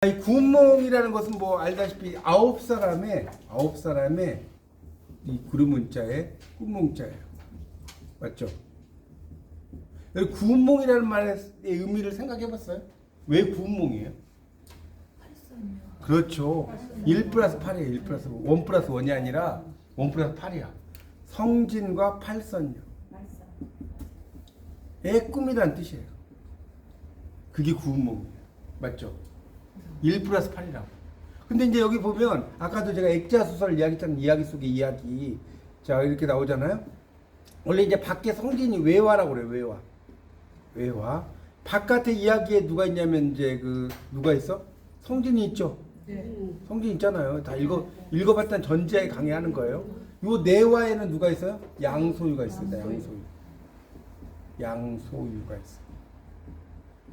이 구운몽이라는 것은 뭐 알다시피 아홉 사람의 이 구름문자의 꿈몽자예요. 맞죠? 여기 구운몽이라는 말의 의미를 생각해봤어요? 왜 구운몽이에요? 그렇죠. 1 플러스 8이에요. 1 플러스 1 플러스 1이 아니라 1 플러스 8이야. 성진과 팔선녀. 의 꿈이란 뜻이에요. 그게 구운몽이에요. 맞죠? 1 플러스 8이라고. 근데 이제 여기 보면 아까도 제가 액자수설 이야기했던 이야기 속의 이야기 자 이렇게 나오잖아요. 원래 이제 밖에 성진이 외화라고 그래요. 외화. 바깥에 이야기에 누가 있냐면 이제 그 누가 있어? 성진이 있죠. 네. 성진 있잖아요. 다 읽어봤던 전제에 강의하는 거예요. 요 내화에는 누가 있어요? 양소유가 있습니다. 양소유가 있어요.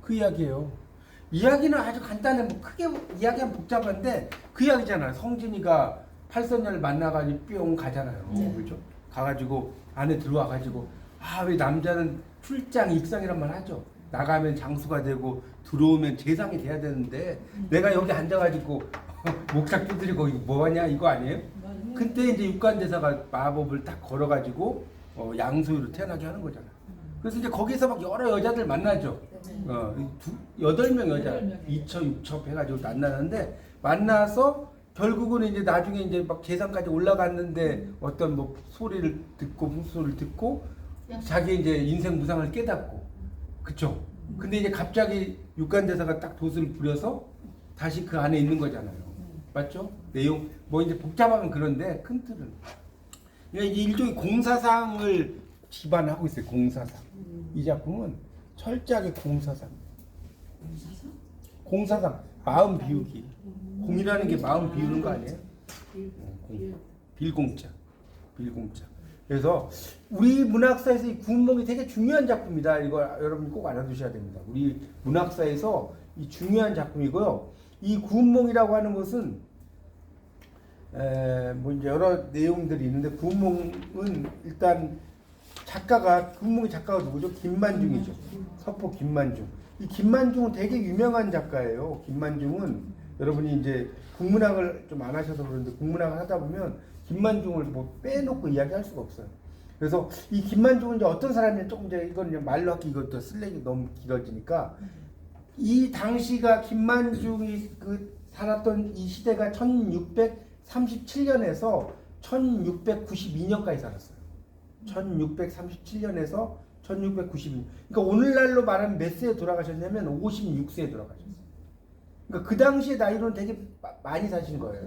그 이야기예요. 이야기는 아주 간단해. 뭐 크게 이야기하면 복잡한데 그 이야기잖아요. 성진이가 팔선녀를 만나가지고 뿅 가잖아요. 그렇죠? 가가지고 안에 들어와가지고 왜 남자는 출장 입상이란 말 하죠. 나가면 장수가 되고 들어오면 재상이 돼야 되는데 내가 여기 앉아가지고 목탁 두드리고 이거 뭐하냐 이거 아니에요? 그때 이제 육관대사가 마법을 딱 걸어가지고 양소유로 태어나게 하는 거잖아요. 그래서 이제 거기서 막 여러 여자들 만나죠. 8명 여자, 2처, 6처 해가지고 만나는데 만나서 결국은 이제 나중에 이제 막 재상까지 올라갔는데 어떤 뭐 소리를 듣고 풍소를 듣고 자기 이제 인생 무상을 깨닫고 그쵸? 근데 이제 갑자기 육관대사가 딱 돛을 부려서 다시 그 안에 있는 거잖아요. 맞죠? 내용 뭐 이제 복잡하면 그런데 큰 틀은 이게 일종의 공사상을 기반하고 있어요. 공사상. 이 작품은 철저하게 공사상. 공사상. 마음 비우기. 공이라는 게 마음 비우는 거 아니에요? 빌공자. 그래서 우리 문학사에서 이 구운몽이 되게 중요한 작품이다. 이거 여러분 꼭 알아두셔야 됩니다. 우리 문학사에서 이 중요한 작품이고요. 이 구운몽이라고 하는 것은 뭐 이제 여러 내용들이 있는데 구운몽은 일단 구운몽의 작가가 누구죠? 김만중이죠. 서포 김만중. 이 김만중은 되게 유명한 작가예요. 김만중은 여러분이 이제 국문학을 좀 안 하셔서 그런데 국문학을 하다 보면 김만중을 뭐 빼놓고 이야기할 수가 없어요. 그래서 이 김만중은 이제 어떤 사람이 조금 이제 이건 이제 말로 하기 이것도 쓸래기 너무 길어지니까 이 당시가 김만중이 그 살았던 이 시대가 1637년에서 1692년까지 살았어요. 1637년에서 1692년. 그러니까 오늘날로 말하면 몇 세에 돌아가셨냐면 56세에 돌아가셨어요. 그러니까 그 당시의 나이로는 되게 많이 사신 거예요.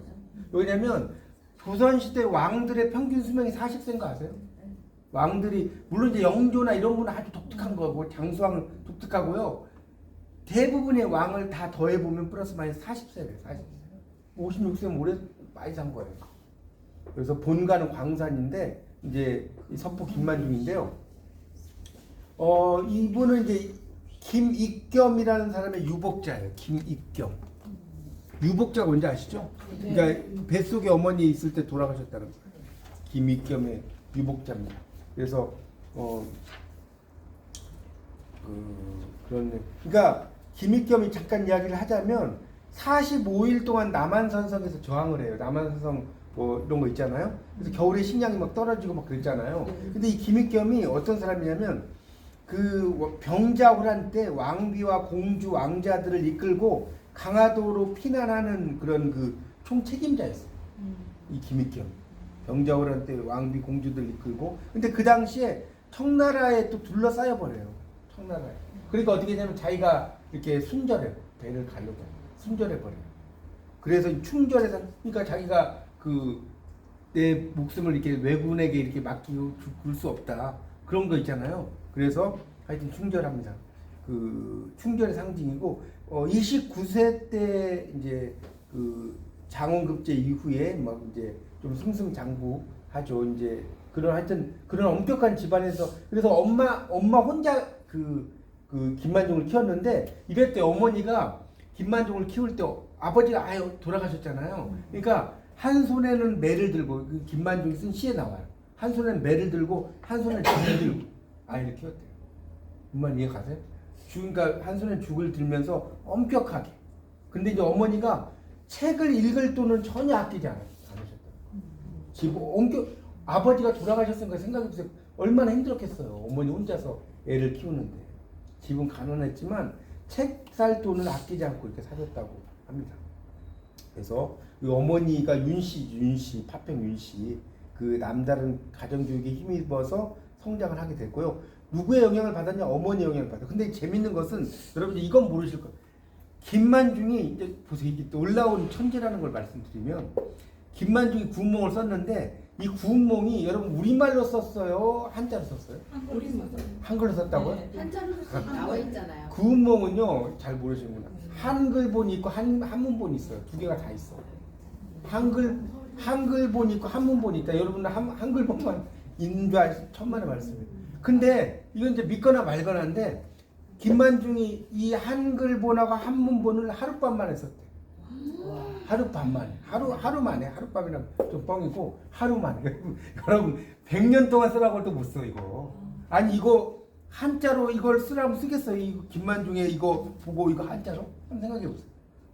왜냐면 조선시대 왕들의 평균 수명이 40세인 거 아세요? 왕들이 물론 이제 영조나 이런 분은 아주 독특한 거고 장수왕은 독특하고요. 대부분의 왕을 다 더해보면 플러스 마이너스 40세래요. 40세. 56세면 오래 많이 산 거예요. 그래서 본가는 광산인데 이제 서포 김만중인데요. 이분은 이제 김익겸이라는 사람의 유복자예요. 김익겸. 유복자가 뭔지 아시죠? 그러니까 뱃속에 어머니 있을 때 돌아가셨다는 거예요. 김익겸의 유복자입니다. 그래서 그러니까 김익겸이 잠깐 이야기를 하자면 45일 동안 남한산성에서 저항을 해요. 남한산성 뭐 이런 거 있잖아요. 그래서 겨울에 식량이 막 떨어지고 막 그랬잖아요. 근데 이 김익겸이 어떤 사람이냐면 그 병자호란 때 왕비와 공주 왕자들을 이끌고 강화도로 피난하는 그런 그 총책임자였어요. 이 김익겸. 병자호란 때 왕비 공주들 이끌고 근데 그 당시에 청나라에 또 둘러싸여 버려요. 청나라에. 그러니까 어떻게 되냐면 자기가 이렇게 순절해요. 배를 가려고 순절해 버려요. 그래서 충절해서 그러니까 자기가 내 목숨을 이렇게 왜군에게 이렇게 맡기고 죽을 수 없다. 그런 거 있잖아요. 그래서 하여튼 충절합니다. 그 충절의 상징이고 29세 때 이제 그 장원급제 이후에 막 이제 좀 승승장구하죠. 이제 그런 하여튼 그런 엄격한 집안에서 그래서 엄마 혼자 그 김만중을 키웠는데 이랬대. 어머니가 김만중을 키울 때 아버지가 돌아가셨잖아요. 그러니까 한 손에는 매를 들고 그 김만중이 쓴 시에 나와요. 한 손에는 매를 들고 한 손에는 죽을 들고 아이를 키웠대요. 정말 이해 가세요? 그러니까 한 손에 죽을 들면서 엄격하게 근데 이제 어머니가 책을 읽을 돈은 전혀 아끼지 않으셨다. 집 옮겨 아버지가 돌아가셨으니까 생각해보세요. 얼마나 힘들었겠어요. 어머니 혼자서 애를 키우는데. 집은 가난했지만 책 살 돈을 아끼지 않고 이렇게 사셨다고 합니다. 그래서 이 어머니가 윤씨, 파평 윤씨, 그 남다른 가정교육에 힘입어서 성장을 하게 됐고요. 누구의 영향을 받았냐? 어머니 영향을 받아요. 근데 재밌는 것은 여러분 이건 모르실 거예요. 김만중이 이제 보세요. 이게 놀라운 천재라는 걸 말씀드리면 김만중이 구운몽을 썼는데 이 구운몽이 여러분 우리말로 썼어요? 한자로 썼어요? 한글로 썼다고요? 네, 한자로 나와 있잖아요. 구운몽은요 잘 모르시는구나. 한글본이 있고 한문본이 있어요. 두 개가 다 있어. 한글본이 있고 한문본이 있다. 여러분은 한글본만 있는 줄 천만의 말씀이에요. 근데 이건 이제 믿거나 말거나인데 김만중이 이 한글본하고 한문본을 하룻밤 만에 썼대. 하룻밤 만에. 하루 만에. 하룻밤이랑 좀 뻥이고 하루 만에. 여러분 100년 동안 쓰라고 해도 못 써 이거. 아니 이거 한자로 이걸 쓰라면 쓰겠어요. 이 김만중의 이거 보고 이거 한자로? 한번 생각해 보세요.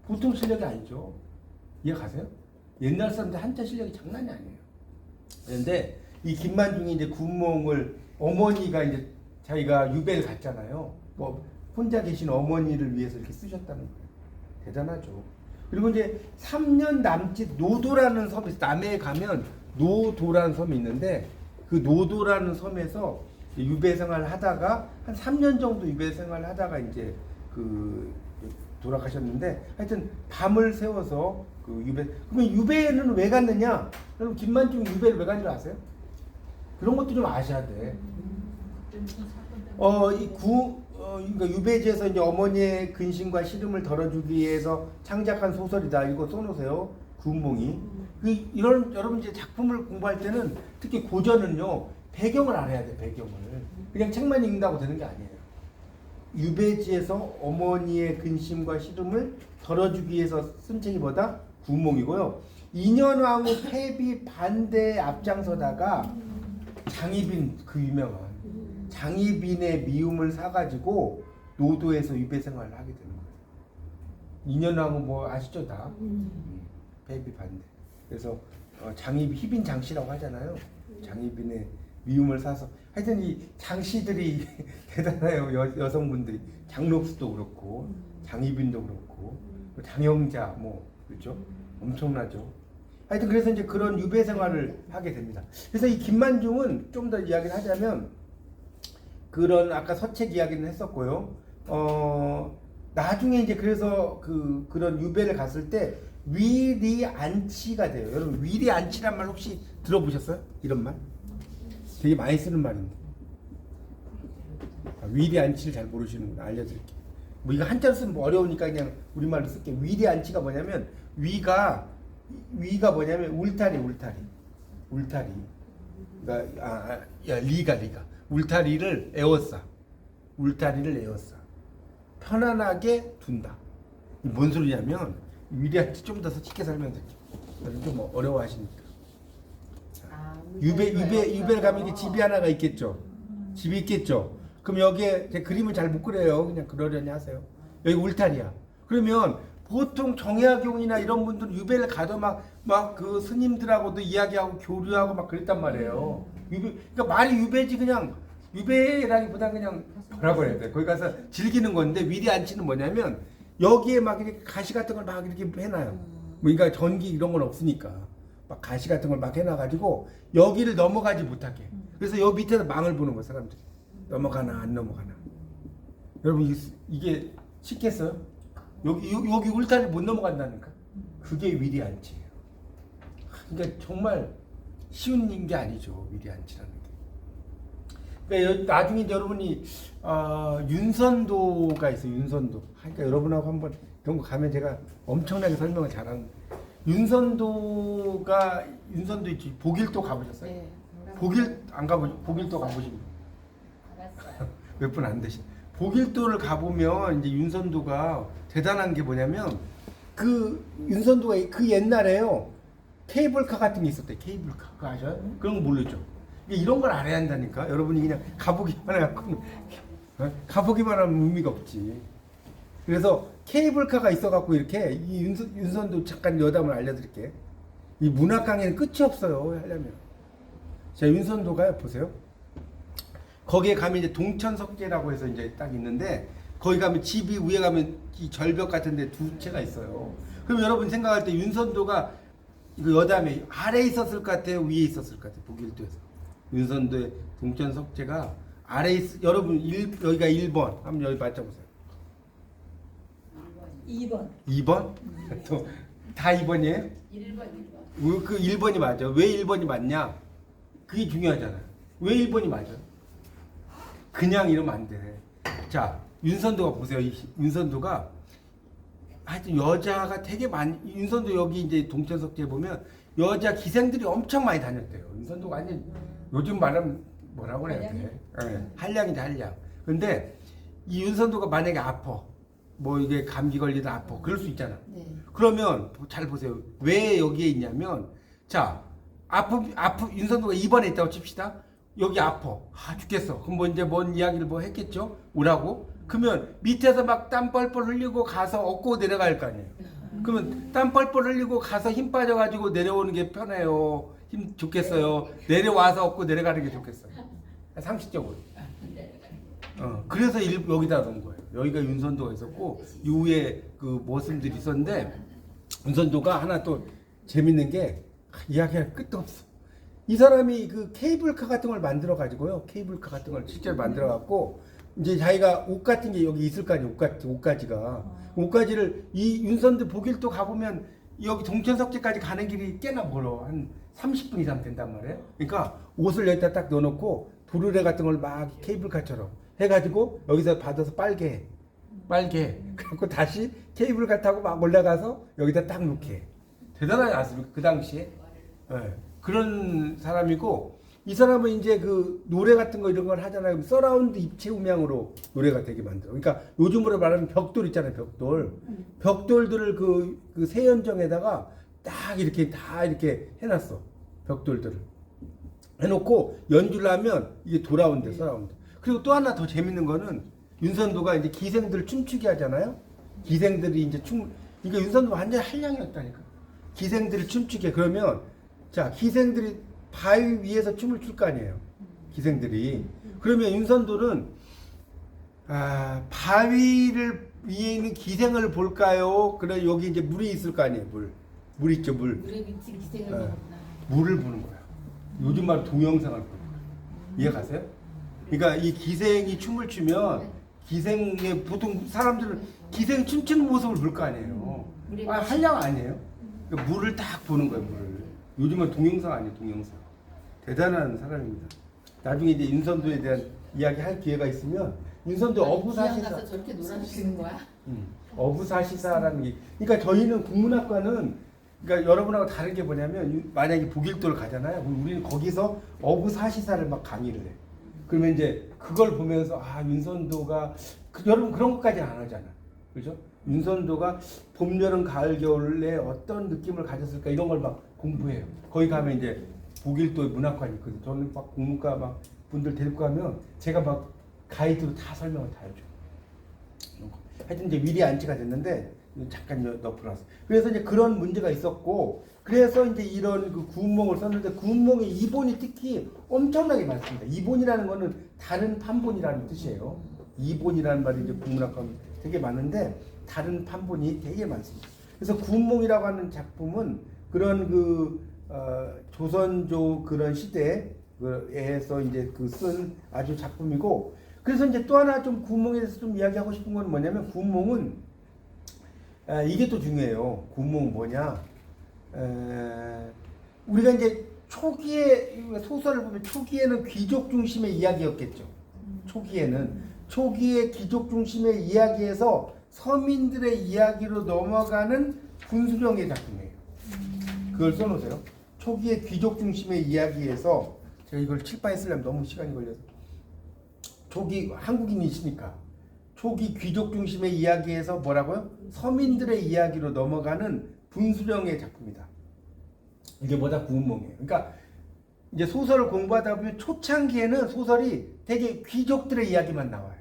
보통 실력이 아니죠. 이해 가세요? 옛날 사람들 한자 실력이 장난이 아니에요. 그런데 이 김만중이 이제 구운몽을 어머니가 이제 자기가 유배를 갔잖아요. 뭐 혼자 계신 어머니를 위해서 이렇게 쓰셨다는 거예요. 대단하죠. 그리고 이제 3년 남짓 노도라는 섬이 있어요. 남해에 가면 노도라는 섬이 있는데 그 노도라는 섬에서 유배 생활을 하다가 한 3년 정도 유배 생활을 하다가 이제 그 돌아가셨는데 하여튼 밤을 새워서 그 유배. 그러면 유배는 왜 갔느냐? 여러분 김만중이 유배를 왜 간 줄 아세요? 그런 것도 좀 아셔야 돼. 그러니까 유배지에서 이제 어머니의 근심과 시름을 덜어주기 위해서 창작한 소설이다. 이거 써놓으세요. 구운몽이. 여러분 이제 작품을 공부할 때는 특히 고전은요 배경을 알아야 돼. 배경을. 그냥 책만 읽는다고 되는 게 아니에요. 유배지에서 어머니의 근심과 시름을 덜어주기 위해서 쓴 책이 뭐다? 구운몽이고요. 인현왕후 폐비 반대에 앞장서다가 장희빈 그 유명한 장희빈의 미움을 사가지고 노도에서 유배 생활을 하게 되는 거예요. 인현왕후 뭐 아시죠 다? 폐비 반대. 그래서 장희빈 희빈 장씨라고 하잖아요. 장희빈의 미움을 사서 하여튼 이 장씨들이 대단해요. 여성분들이 장록수도 그렇고 장희빈도 그렇고 장영자 뭐 그렇죠? 엄청나죠. 하여튼 그래서 이제 그런 유배 생활을 하게 됩니다. 그래서 이 김만중은 좀 더 이야기를 하자면 그런 아까 서책 이야기는 했었고요. 나중에 이제 그래서 그런 유배를 갔을 때 위리안치가 돼요. 여러분 위리안치란 말 혹시 들어보셨어요? 이런 말? 되게 많이 쓰는 말인데. 위리안치를 잘 모르시는구나. 알려드릴게요. 뭐 이거 한자로 쓰면 뭐 어려우니까 그냥 우리말로 쓸게요. 위리안치가 뭐냐면 위가 뭐냐면 울타리. 그러니까 리가 울타리를 에워싸. 편안하게 둔다. 뭔 소리냐면 위리안치 좀 더 쉽게 설명드릴게요. 좀 어려워하시니까. 유배를 가면 이게 집이 하나가 있겠죠. 집이 있겠죠. 그럼 여기에 그림을 잘 못 그려요. 그냥 그러려니 하세요. 여기 울타리야. 그러면 보통 정약용이나 이런 분들은 유배를 가도 막 그 스님들하고도 이야기하고 교류하고 막 그랬단 말이에요. 그러니까 말이 유배지 그냥 유배라기보다 그냥 뭐라고 해야 돼. 거기 가서 즐기는 건데 위리안치는 뭐냐면 여기에 막 이렇게 가시 같은 걸 막 이렇게 해놔요. 그러니까 전기 이런 건 없으니까 막 가시 같은 걸 막 해놔가지고 여기를 넘어가지 못하게. 그래서 여기 밑에서 망을 보는 거예요. 사람들이 넘어가나 안 넘어가나. 여러분 이게 쉽겠어요? 여기 울타리 못 넘어간다니까. 그게 위리안치예요. 그러니까 정말 쉬운 게 아니죠. 위리안치라는 게. 그러니까 나중에 이제 여러분이 윤선도가 있어요. 윤선도. 그러니까 여러분하고 한번 이런 거 가면 제가 엄청나게 설명을 잘하는. 윤선도 있지. 보길도 가보셨어요? 네. 보길도 가보신 몇 분 안 되신. 보길도를 가보면 이제 윤선도가 대단한 게 뭐냐면 그 윤선도가 그 옛날에요 케이블카 같은 게 있었대. 케이블카 그거 아셔요? 그런 거 모르죠. 이런 걸 알아야 한다니까. 여러분이 그냥 가보기만 하면 의미가 없지. 그래서 케이블카가 있어갖고 이렇게 이 윤선도 잠깐 여담을 알려드릴게. 이 문학 강의는 끝이 없어요. 하려면. 자, 윤선도가 보세요. 거기에 가면 이제 동천석계라고 해서 이제 딱 있는데 거기 가면 집이 위에 가면 이 절벽 같은데 두 채가 있어요. 그럼 여러분 생각할 때 윤선도가 이거 여담에 아래에 있었을 것 같아요? 위에 있었을 것 같아요? 북일도에서. 윤선도의 동천석계가 아래에 여러분 여기가 1번. 한번 여기 맞춰보세요. 2번. 2번? 다 2번이에요? 1번. 그 1번이 맞아. 왜 1번이 맞냐? 그게 중요하잖아요. 왜 1번이 맞아? 그냥 이러면 안 돼. 자, 윤선도가 보세요. 윤선도가 하여튼 여자가 되게 많이, 윤선도 여기 이제 동천석제 보면 여자 기생들이 엄청 많이 다녔대요. 윤선도가 완전 요즘 말하면 뭐라고 그래야 돼? 네, 한량이지, 한량. 근데 이 윤선도가 만약에 아파. 뭐 이게 감기 걸리다 아파. 그럴 수 있잖아. 네. 그러면 잘 보세요. 왜 여기에 있냐면, 자, 윤선도가 2번에 있다고 칩시다. 여기 아파. 죽겠어. 그럼 뭐 이제 뭔 이야기를 뭐 했겠죠? 오라고. 그러면 밑에서 막 땀 뻘뻘 흘리고 가서 업고 내려갈 거 아니에요. 그러면 땀 뻘뻘 흘리고 가서 힘 빠져가지고 내려오는 게 편해요. 힘 좋겠어요. 내려와서 업고 내려가는 게 좋겠어요. 상식적으로. 그래서 여기다 놓은 거예요. 여기가 윤선도가 있었고 이후에 그 모습들이 있었는데 윤선도가 하나 또 재밌는 게 이야기할 끝도 없어. 이 사람이 그 케이블카 같은 걸 만들어 가지고요. 케이블카 같은 걸 실제로 만들어 갖고 이제 자기가 옷 같은 게 여기 있을 거 아니에요. 옷가지를 이 윤선도 북일도 가보면 여기 동천석제까지 가는 길이 꽤나 멀어. 한 30분 이상 된단 말이에요. 그러니까 옷을 여기다 딱 넣어놓고 도르래 같은 걸 막 케이블카처럼 해가지고 여기서 받아서 빨게 해. 그래갖고 다시 케이블카 타고 막 올라가서 여기다 딱 놓게 해. 대단하지 않습니까? 그 당시에. 네. 그런 사람이고 이 사람은 이제 그 노래 같은 거 이런 걸 하잖아요. 서라운드 입체 음향으로 노래가 되게 만들어. 그러니까 요즘으로 말하면 벽돌 있잖아요. 벽돌들을 그 세연정에다가 딱 이렇게 다 이렇게 해놨어. 벽돌들을 해놓고 연주를 하면 이게 돌아온대. 서라운드. 그리고 또 하나 더 재밌는 거는 윤선도가 이제 기생들을 춤추게 하잖아요. 기생들이 이제 그러니까 윤선도가 완전 한량이었다니까. 기생들을 춤추게. 그러면 자, 기생들이 바위 위에서 춤을 출 거 아니에요. 기생들이. 그러면 윤선도는 바위를 위에 있는 기생을 볼까요? 그래 여기 이제 물이 있을 거 아니에요. 물 있죠, 물. 물에 미친 기생을 네. 보는구나. 물을 보는 거야. 요즘 말 동영상을 보는 거야. 이해 가세요? 그러니까 이 기생이 춤을 추면 기생의 보통 사람들은 기생 춤추는 모습을 볼 거 아니에요. 한량 아니에요. 그러니까 물을 딱 보는 거예요, 물을. 요즘은 동영상 아니에요, 동영상. 대단한 사람입니다. 나중에 이제 윤선도에 대한 이야기 할 기회가 있으면 윤선도 어부사시사. 가서 저렇게 놀아주시는 거야? 어부사시사라는 게. 그러니까 저희는 국문학과는 그러니까 여러분하고 다른 게 뭐냐면 만약에 북일도를 가잖아요. 그럼 우리는 거기서 어부사시사를 막 강의를 해. 그러면 이제 그걸 보면서 윤선도가 여러분 그런 것까지는 안 하잖아. 그죠? 윤선도가 봄, 여름, 가을, 겨울에 어떤 느낌을 가졌을까 이런 걸 막 공부해요. 거기 가면 이제 북일도 문학관이 있거든요. 저는 막 국문과 막 분들 데리고 가면 제가 막 가이드로 다 설명을 다 해줘요. 하여튼 이제 미리 안치가 됐는데 잠깐 넣어놨어요. 그래서 이제 그런 문제가 있었고 그래서 이제 이런 그 구운몽을 썼는데 구운몽의 이본이 특히 엄청나게 많습니다. 이본이라는 거는 다른 판본이라는 뜻이에요. 이본이라는 말이 이제 국문학과 되게 많은데 다른 판본이 되게 많습니다. 그래서 구운몽이라고 하는 작품은 그런 조선조 그런 시대에서 이제 쓴 아주 작품이고 그래서 이제 또 하나 좀 구운몽에 대해서 좀 이야기하고 싶은 건 뭐냐면 구운몽은 이게 또 중요해요. 구운몽은 뭐냐? 우리가 이제 초기에 소설을 보면 초기에는 귀족 중심의 이야기였겠죠. 초기에 귀족 중심의 이야기에서 서민들의 이야기로 넘어가는 분수령의 작품이에요. 그걸 써놓으세요. 초기에 귀족 중심의 이야기에서 제가 이걸 칠판에 쓰려면 너무 시간이 걸려서 초기 한국인이시니까 초기 귀족 중심의 이야기에서 뭐라고요? 서민들의 이야기로 넘어가는 분수령의 작품이다. 이게 뭐다? 구운몽이에요. 그러니까 이제 소설을 공부하다 보면 초창기에는 소설이 되게 귀족들의 이야기만 나와요.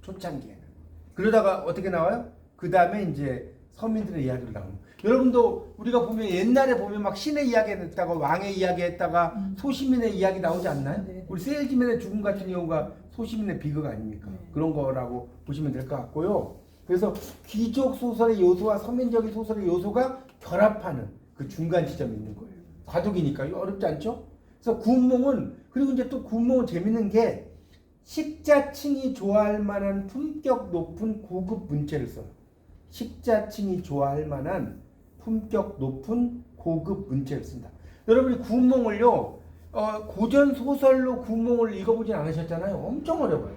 초창기에는. 그러다가 어떻게 나와요? 그 다음에 이제 서민들의 이야기를 나오는. 여러분도 우리가 보면 옛날에 보면 막 신의 이야기 했다가 왕의 이야기 했다가 소시민의 이야기 나오지 않나요? 네. 우리 세일즈맨의 죽음 같은 경우가 소시민의 비극 아닙니까? 네. 그런 거라고 보시면 될 것 같고요. 그래서 귀족 소설의 요소와 서민적인 소설의 요소가 결합하는 그 중간 지점이 있는 거예요. 과도기니까 어렵지 않죠? 그래서 구운몽은, 그리고 이제 또 구운몽은 재밌는 게 식자층이 좋아할 만한 품격 높은 고급 문체를 써요. 식자층이 좋아할 만한 품격 높은 고급 문체를 쓴다. 여러분이 구운몽을요, 고전 소설로 구운몽을 읽어보진 않으셨잖아요. 엄청 어려워요.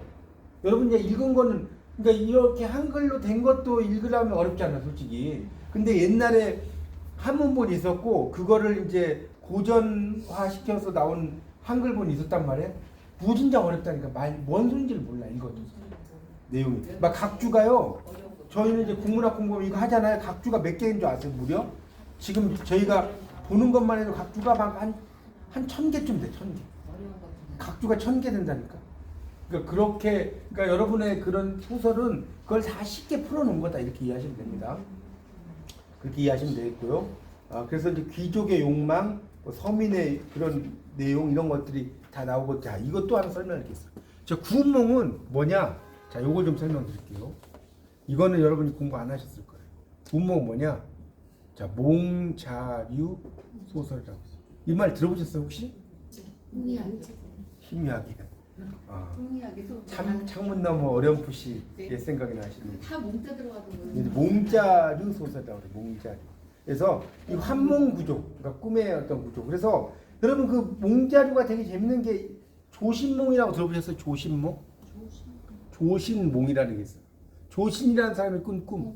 여러분 이제 읽은 거는, 그러니까 이렇게 한글로 된 것도 읽으려면 어렵잖아, 솔직히. 근데 옛날에 한문본이 있었고, 그거를 이제 고전화 시켜서 나온 한글본이 있었단 말이에요. 무진장 어렵다니까. 뭔 소린지를 몰라, 읽어도. 내용이. 막 각주가요, 저희는 이제 국문학 공부하면 이거 하잖아요. 각주가 몇 개인 줄 아세요, 무려? 지금 저희가 보는 것만 해도 각주가 막 한 1000개쯤 돼, 1000개. 각주가 1000개 된다니까. 그러니까 그렇게, 그러니까 여러분의 그런 소설은 그걸 다 쉽게 풀어놓은 거다, 이렇게 이해하시면 됩니다. 그렇게 이해하시면 되겠고요. 그래서 이제 귀족의 욕망, 뭐 서민의 그런 내용, 이런 것들이 다 나오고, 자, 이것도 하나 설명하겠습니다. 저 구운몽은 뭐냐? 자, 요걸 좀 설명드릴게요. 이거는 여러분이 공부 안 하셨을 거예요. 구운몽은 뭐냐? 자, 몽자류 소설이라고 있어요. 이 말 들어보셨어요, 혹시? 흥미하게. 희미하게. 흥미하게도 창문 너머 어렴풋이 옛 생각이 나시는. 다 몽자 들어가던 이제 거예요. 몽자류 소설이라고 그래요. 몽자류. 그래서 이 환몽 구조, 그러니까 꿈의 어떤 구조. 그래서 여러분 그 몽자류가 되게 재밌는 게 조신몽이라고 들어보셨어요? 조신몽? 조신몽이라는 게 있어요. 조신이라는 사람이 꾼 꿈.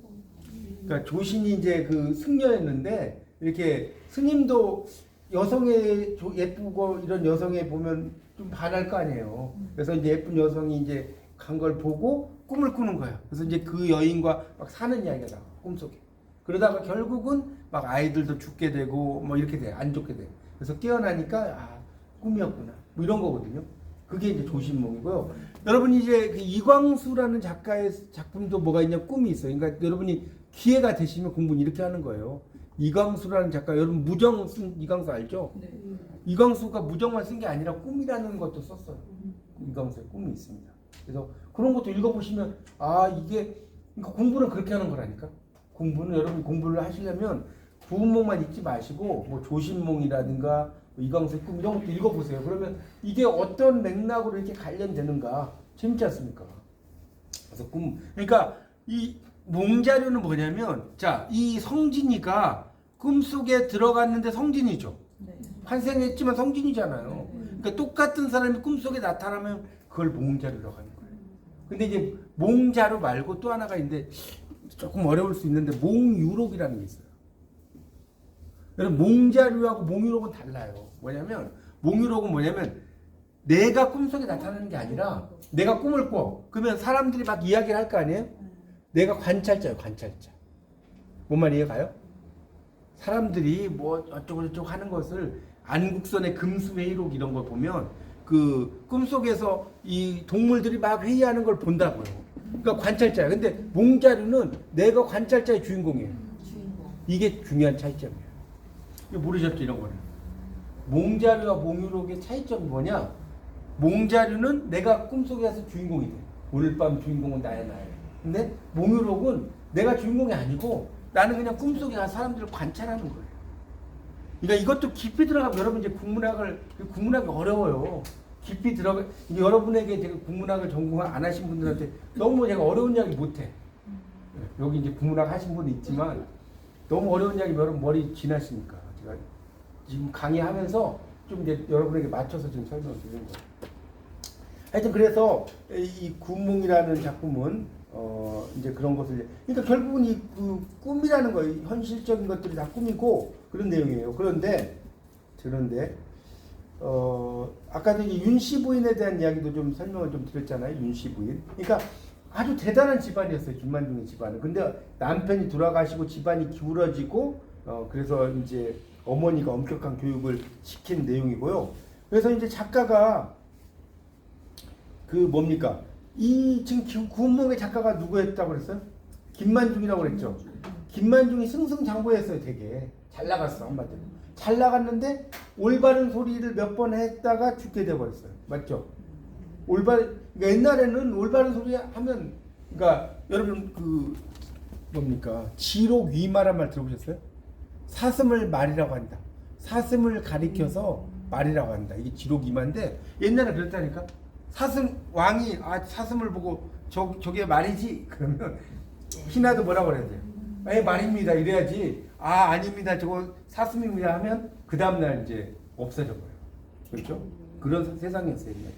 그러니까 조신이 이제 그 승려였는데, 이렇게 스님도 여성의 예쁘고 이런 여성에 보면 좀 반할 거 아니에요. 그래서 이제 예쁜 여성이 이제 간 걸 보고 꿈을 꾸는 거예요. 그래서 이제 그 여인과 막 사는 이야기가 나와, 꿈속에. 그러다가 결국은 막 아이들도 죽게 되고 뭐 이렇게 돼요. 안 좋게 돼요. 그래서 깨어나니까 꿈이었구나. 뭐 이런 거거든요. 그게 이제 조신몽이고요. 여러분이 이제 그 이광수라는 작가의 작품도 뭐가 있냐, 꿈이 있어요. 그러니까 여러분이 기회가 되시면 공부는 이렇게 하는 거예요. 이광수라는 작가, 여러분 무정 쓴 이광수 알죠? 네. 이광수가 무정만 쓴 게 아니라 꿈이라는 것도 썼어요. 이광수의 꿈이 있습니다. 그래서 그런 것도 읽어보시면 이게, 그러니까 공부는 그렇게 하는 거라니까. 공부는 여러분 공부를 하시려면 구운몽만 읽지 마시고 뭐 조신몽이라든가 뭐 이광수의 꿈 이런 것도 읽어보세요. 그러면 이게 어떤 맥락으로 이렇게 관련되는가 재밌지 않습니까? 그래서 그러니까 이 몽자료는 뭐냐면, 자, 이 성진이가 꿈속에 들어갔는데 성진이죠. 네. 환생했지만 성진이잖아요. 그러니까 똑같은 사람이 꿈속에 나타나면 그걸 몽자료라고 하는 거예요. 근데 이제 몽자료 말고 또 하나가 있는데 조금 어려울 수 있는데 몽유록이라는 게 있어요. 여러분 몽자료하고 몽유록은 달라요. 몽유록은 뭐냐면 내가 꿈속에 나타나는 게 아니라 내가 꿈을 꿔. 그러면 사람들이 막 이야기를 할 거 아니에요? 내가 관찰자예요, 관찰자. 뭔 말이에요, 가요? 사람들이 뭐 어쩌고저쩌고 하는 것을 안국선의 금수회의록 이런 걸 보면 그 꿈속에서 이 동물들이 막 회의하는 걸 본다고요. 그러니까 관찰자야. 근데 몽자류는 내가 관찰자의 주인공이에요. 주인공. 이게 중요한 차이점이에요. 이거 모르셨죠, 이런 거는? 몽자류와 몽유록의 차이점이 뭐냐? 몽자류는 내가 꿈속에서 주인공이 돼. 오늘 밤 주인공은 나야. 근데 몽유록은 내가 주인공이 아니고 나는 그냥 꿈속에 가서 사람들을 관찰하는 거예요. 그러니까 이것도 깊이 들어가면 여러분 이제 국문학이 어려워요. 깊이 들어가, 여러분에게 제가 국문학을 전공 안 하신 분들한테 너무 제가 어려운 이야기 못해. 여기 이제 국문학 하신 분이 있지만 너무 어려운 이야기 여러분 머리 지나시니까 제가 지금 강의하면서 좀 이제 여러분에게 맞춰서 지금 설명을 드리는 거예요. 하여튼 그래서 이 구운몽이라는 작품은 이제 그런 것을, 그러니까 결국은 이 그 꿈이라는 거, 현실적인 것들이 다 꿈이고 그런 내용이에요. 그런데 아까도 이제 윤씨 부인에 대한 이야기도 좀 설명을 좀 드렸잖아요. 윤씨 부인. 그러니까 아주 대단한 집안이었어요. 김만중의 집안은. 근데 남편이 돌아가시고 집안이 기울어지고 그래서 이제 어머니가 엄격한 교육을 시킨 내용이고요. 그래서 이제 작가가 그 뭡니까? 이 지금 구운몽의 작가가 누구였다고 그랬어요? 김만중이라고 그랬죠. 김만중이 승승장구했어요. 되게 잘 나갔어 한마디로. 잘 나갔는데 올바른 소리를 몇 번 했다가 죽게 돼버렸어요. 맞죠? 그러니까 옛날에는 올바른 소리 하면, 그러니까 여러분 그 뭡니까 지록 위마란 말 들어보셨어요? 사슴을 말이라고 한다. 사슴을 가리켜서 말이라고 한다. 이게 지록 위마인데 옛날에 그랬다니까. 사슴 왕이 사슴을 보고 저게 말이지 그러면 신하도 뭐라고 그래야 돼요? 말입니다 이래야지. 아닙니다 저거 사슴입니다 하면 그 다음날 이제 없어져 버려요. 그렇죠? 그런 세상이었어요 옛날에.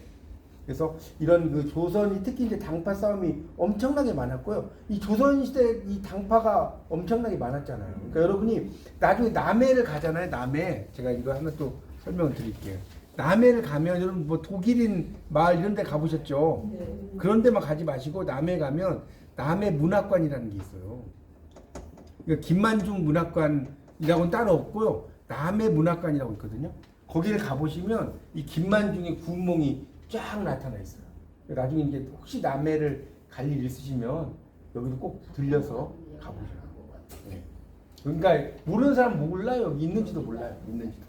그래서 이런 그 조선이 특히 이제 당파 싸움이 엄청나게 많았고요. 이 조선 시대 이 당파가 엄청나게 많았잖아요. 그러니까 여러분이 나중에 남해를 가잖아요. 남해. 제가 이거 하나 또 설명을 드릴게요. 남해를 가면 여러분 뭐 독일인 마을 이런 데 가보셨죠? 네. 그런 데만 가지 마시고 남해 가면 남해 문학관이라는 게 있어요. 그러니까 김만중 문학관이라고는 따로 없고요. 남해 문학관이라고 있거든요. 거기를 가보시면 이 김만중의 구멍이 쫙 나타나 있어요. 나중에 이제 혹시 남해를 갈 일 있으시면 여기도 꼭 들려서 가보셔요. 네. 그러니까 모르는 사람 몰라요. 여기 있는지도 몰라요. 있는지도.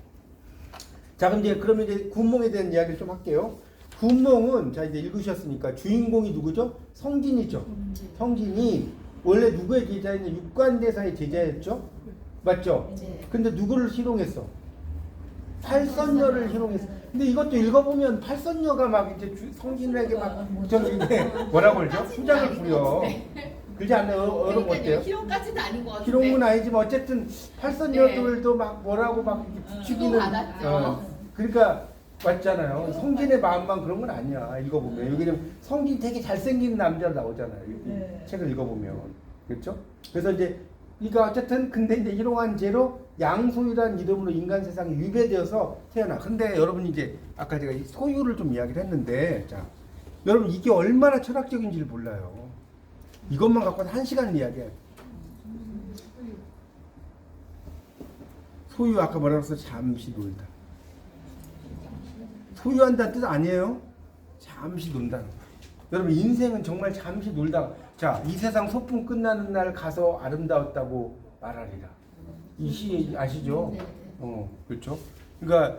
자, 그러면 이제 군몽에 대한 이야기를 좀 할게요. 군몽은 자 이제 읽으셨으니까 주인공이 누구죠? 성진이죠. 성진이 원래 누구의 제자였냐? 육관대사의 제자였죠. 맞죠? 근데 누구를 희롱했어? 팔선녀를 희롱했어. 근데 이것도 읽어보면 팔선녀가 막 이제 성진에게 막 저기 이게 뭐라고 그러죠? 수작을 부려. 그러지 않나요? 여러분 어때요? 희롱까지는 아닌 것 같은데. 희롱은 아니지만 어쨌든 팔선녀들도 막 뭐라고 막 이렇게 부추기는. 그러니까 맞잖아요. 성진의 마음만 그런 건 아니야. 읽어보면 여기는 성진 되게 잘생긴 남자로 나오잖아요. 책을 읽어보면 그렇죠? 그래서 이제 그러니까 어쨌든 근데 이제 희롱한 죄로 양소유라는 이름으로 인간 세상에 유배되어서 태어나. 근데 여러분 이제 아까 제가 이 소유를 좀 이야기를 했는데, 자 여러분 이게 얼마나 철학적인지를 몰라요. 이것만 갖고서 1시간을 이야기해요. 소유 아까 뭐라고 했어? 잠시 놀다. 소유한다는 뜻 아니에요? 잠시 논다는 거예요. 여러분 인생은 정말 잠시 놀다가 자, 이 세상 소풍 끝나는 날 가서 아름다웠다고 말하리라. 이 시 아시죠? 그렇죠. 그러니까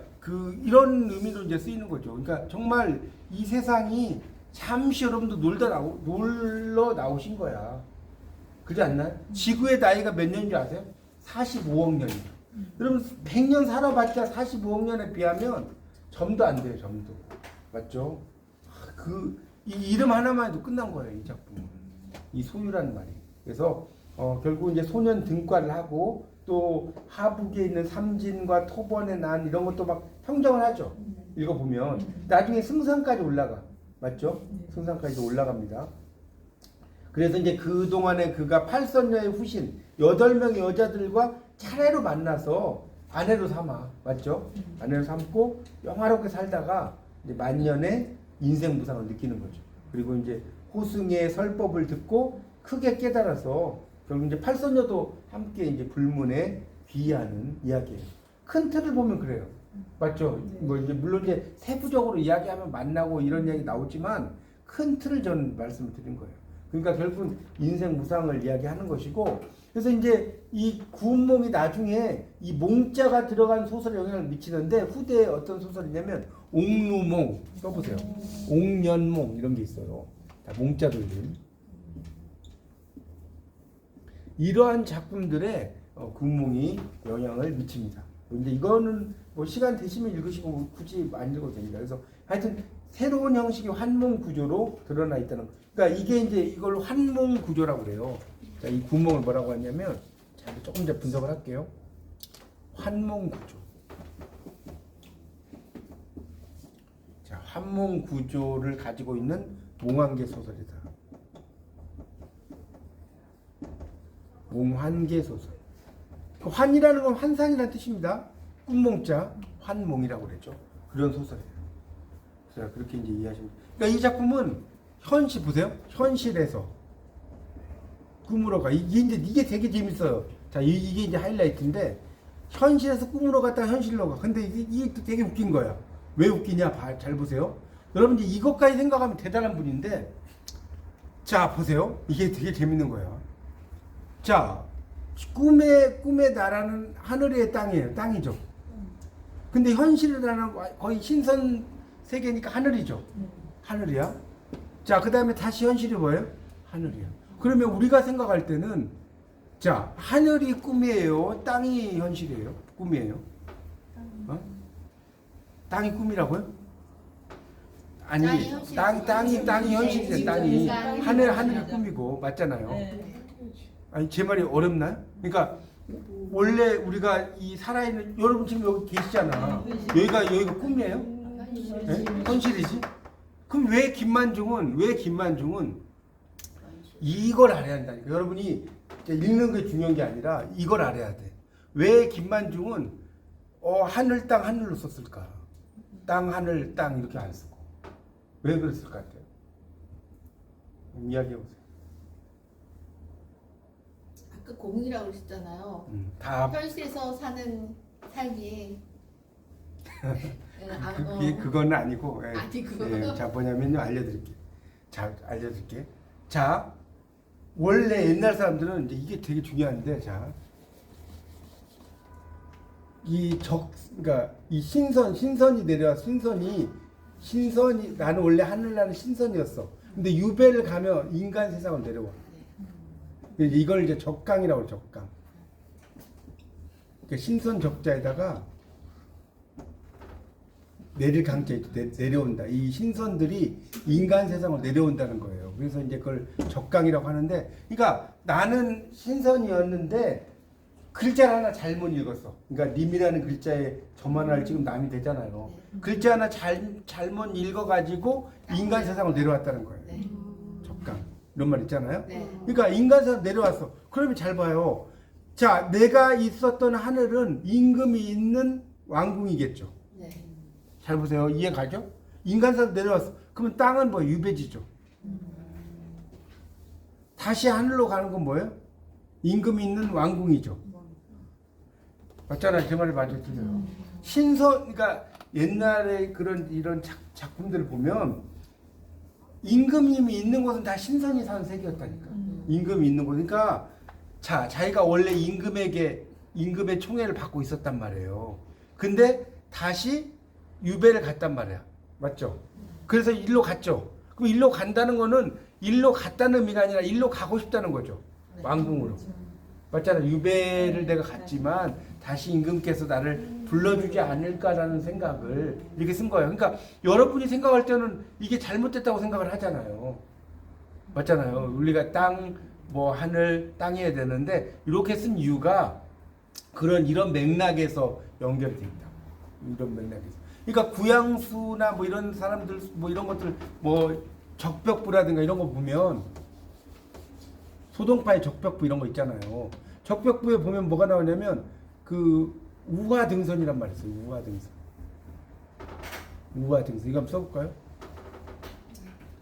이런 의미로 이제 쓰이는 거죠. 그러니까 정말 이 세상이 잠시 여러분도 놀러 나오신 거야. 그렇지 않나요? 지구의 나이가 몇 년인 줄 아세요? 45억 년이에요. 여러분 100년 살아봤자 45억 년에 비하면 점도 안 돼요. 점도. 맞죠? 이 이름 하나만 해도 끝난 거예요. 이 작품은. 이 소유라는 말이. 그래서 결국 이제 소년 등과를 하고 또 하북에 있는 삼진과 토번의 난 이런 것도 막 평정을 하죠. 읽어보면 나중에 승상까지 올라가. 맞죠? 승상까지도 올라갑니다. 그래서 이제 그동안에 그가 팔선녀의 후신 8명의 여자들과 차례로 만나서 아내로 삼아. 맞죠? 아내로 삼고 영화롭게 살다가 이제 만년의 인생 무상을 느끼는 거죠. 그리고 이제 호승의 설법을 듣고 크게 깨달아서 결국 이제 팔선녀도 함께 이제 불문에 귀의하는 이야기예요. 큰 틀을 보면 그래요. 맞죠? 뭐 이제 물론 이제 세부적으로 이야기하면 만나고 이런 이야기 나오지만 큰 틀을 저는 말씀을 드린 거예요. 그러니까 결국은 인생 무상을 이야기하는 것이고, 그래서 이제 이 구운몽이 나중에 이 몽자가 들어간 소설에 영향을 미치는데 후대에 어떤 소설이냐면 옥루몽 써보세요. 옥년몽 이런 게 있어요. 다 몽자 돌림. 이러한 작품들에 구운몽이 영향을 미칩니다. 근데 이거는 뭐 시간 되시면 읽으시고 굳이 안 읽어도 됩니다. 그래서 하여튼 새로운 형식의 환몽 구조로 드러나 있다는 거. 그러니까 이게 이제 이걸 환몽 구조라고 그래요. 자, 이 구멍을 뭐라고 하냐면, 자, 조금 더 분석을 할게요. 환몽 구조. 자, 환몽 구조를 가지고 있는 몽환계 소설이다. 몽환계 소설. 그 환이라는 건 환상이라는 뜻입니다. 꿈몽자, 환몽이라고 그랬죠. 그런 소설이에요. 자, 그렇게 이제 이해하시면. 그러니까 이 작품은 현실 보세요. 현실에서 꿈으로 가. 이게 되게 재밌어요. 자, 이게 이제 하이라이트인데 현실에서 꿈으로 갔다가 현실로 가. 근데 이게 되게 웃긴 거야. 왜 웃기냐? 잘 보세요. 여러분 이제 이것까지 생각하면 대단한 분인데, 자 보세요. 이게 되게 재밌는 거야. 자, 꿈의 나라는 하늘의 땅이에요. 땅이죠. 근데 현실의 나라는 거의 신선 세계니까 하늘이죠. 하늘이야. 자, 그 다음에 다시 현실이 뭐예요? 하늘이야. 그러면 우리가 생각할 때는 자, 하늘이 꿈이에요? 땅이 현실이에요? 꿈이에요? 어? 땅이 꿈이라고요? 아니, 땅이 현실이에요. 땅이 하늘이 꿈이고 맞잖아요. 아니 제 말이 어렵나요? 그러니까 원래 우리가 이 살아있는 여러분 지금 여기 계시잖아. 여기가 꿈이에요? 네? 현실이지? 그럼 왜 김만중은 이걸 알아야 한다니까. 여러분이 읽는 게 중요한 게 아니라 이걸 알아야 돼. 왜 김만중은 하늘 땅 하늘로 썼을까? 땅 하늘 땅 이렇게 안 쓰고 왜 그랬을 것 같아요? 이야기해 보세요. 아까 공이라고 그러셨잖아요. 다 현실에서 사는 삶이 그건 아니고. 예. 아니고. 예, 자 뭐냐면요 알려드릴게요. 자 원래 옛날 사람들은 이제 이게 되게 중요한데 자 그러니까 이 신선이 내려와 신선이 나는 원래 하늘나는 신선이었어. 근데 유배를 가면 인간 세상으로 내려와. 이걸 이제 적강이라고 해요. 적강. 그러니까 신선 적자에다가 내릴 강자 내려온다. 이 신선들이 인간 세상으로 내려온다는 거예요. 그래서 이제 그걸 적강이라고 하는데, 그러니까 나는 신선이었는데 글자를 하나 잘못 읽었어. 그러니까 님이라는 글자에 점 하나를 지금 남이 되잖아요. 글자 하나 잘못 읽어가지고 인간 세상으로 내려왔다는 거예요. 적강. 이런 말 있잖아요. 그러니까 인간 세상 내려왔어. 그러면 잘 봐요. 자, 내가 있었던 하늘은 임금이 있는 왕궁이겠죠. 잘 보세요. 이해 가죠? 인간 세상 내려왔어. 그러면 땅은 뭐 유배지죠. 다시 하늘로 가는 건 뭐예요? 임금이 있는 왕궁이죠. 맞잖아요. 제 말이 맞아요. 틀려요. 그러니까 옛날에 이런 작품들을 보면 임금님이 있는 곳은 다 신선이 사는 세계였다니까. 임금이 있는 곳. 그러니까 자기가 원래 임금의 총애를 받고 있었단 말이에요. 근데 다시 유배를 갔단 말이야. 맞죠? 그래서 일로 갔죠. 그럼 일로 간다는 거는 일로 갔다는 의미가 아니라 일로 가고 싶다는 거죠. 왕궁으로. 맞잖아요. 유배를 내가 갔지만 다시 임금께서 나를 불러주지 않을까라는 생각을 이렇게 쓴 거예요. 그러니까 여러분이 생각할 때는 이게 잘못됐다고 생각을 하잖아요. 맞잖아요. 우리가 하늘, 땅이어야 되는데 이렇게 쓴 이유가 이런 맥락에서 연결이 돼 있다. 이런 맥락에서. 그러니까 구양수나 뭐 이런 사람들 뭐 이런 것들 뭐 적벽부라든가 이런 거 보면 소동파의 적벽부 이런 거 있잖아요. 적벽부에 보면 뭐가 나오냐면 그 우화등선이란 말이 있어요. 우화등선. 이거 한번 써볼까요?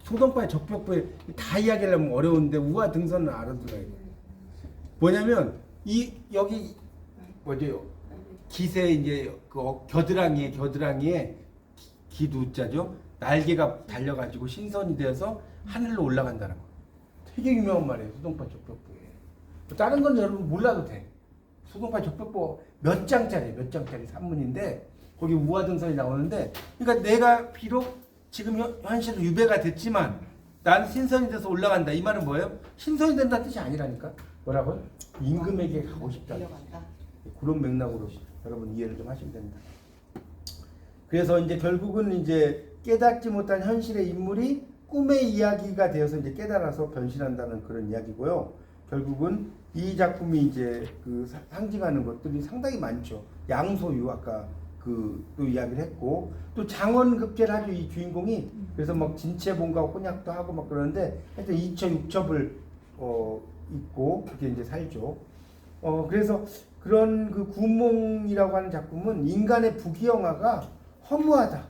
소동파의 적벽부에 다 이야기하려면 어려운데 우화등선은 알아들어야 돼요. 뭐냐면 여기 뭐죠? 기세 이제 그 겨드랑이에 기두자죠. 날개가 달려가지고 신선이 되어서 하늘로 올라간다는 거. 되게 유명한 말이에요. 소동파 적벽부에. 다른 건 여러분 몰라도 돼. 소동파 적벽부 몇 장짜리 산문인데 거기 우화등선이 나오는데, 그러니까 내가 비록 지금 현실은 유배가 됐지만 나는 신선이 돼서 올라간다. 이 말은 뭐예요? 신선이 된다는 뜻이 아니라니까. 뭐라고요? 임금에게 가고 싶다. 그런 맥락으로 여러분 이해를 좀 하시면 됩니다. 그래서 이제 결국은 이제 깨닫지 못한 현실의 인물이 꿈의 이야기가 되어서 이제 깨달아서 변신한다는 그런 이야기고요. 결국은 이 작품이 이제 그 상징하는 것들이 상당히 많죠. 양소유 아까 또 이야기를 했고, 또 장원급제를 하죠. 이 주인공이. 그래서 막 진체본과 혼약도 하고 막 그러는데 하여튼 2처 6첩을 입고 그렇게 이제 살죠. 그래서 그런 그 구몽이라고 하는 작품은 인간의 부귀영화가 허무하다.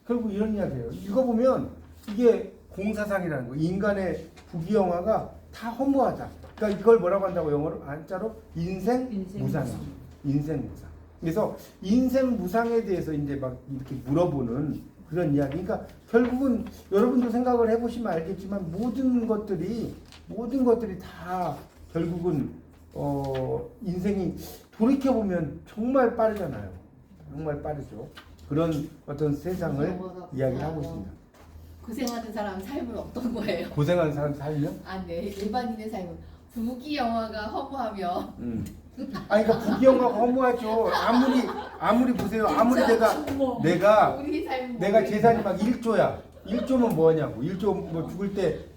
결국 이런 이야기예요. 읽어보면 이게 공사상이라는 거. 인간의 부귀영화가 다 허무하다. 그러니까 이걸 뭐라고 한다고 영어로 한자로 인생무상이죠. 인생무상. 그래서 인생무상에 대해서 이제 막 이렇게 물어보는 그런 이야기. 그러니까 결국은 여러분도 생각을 해보시면 알겠지만 모든 것들이 다 결국은 인생이 돌이켜 보면 정말 빠르잖아요. 정말 빠르죠. 그런 어떤 세상을 이야기하고 있습니다. 고생하는 사람 삶은 어떤 거예요? 고생하는 사람 삶이요? 아, 네. 일반인의 삶은 부귀 영화가 허무하며 아니 그러니까 부귀영화가 허무하죠. 아무리 보세요. 아무리 내가 우리 삶은 내가 재산이 막 1조야. 1조면 뭐냐고. 1조 뭐 죽을 때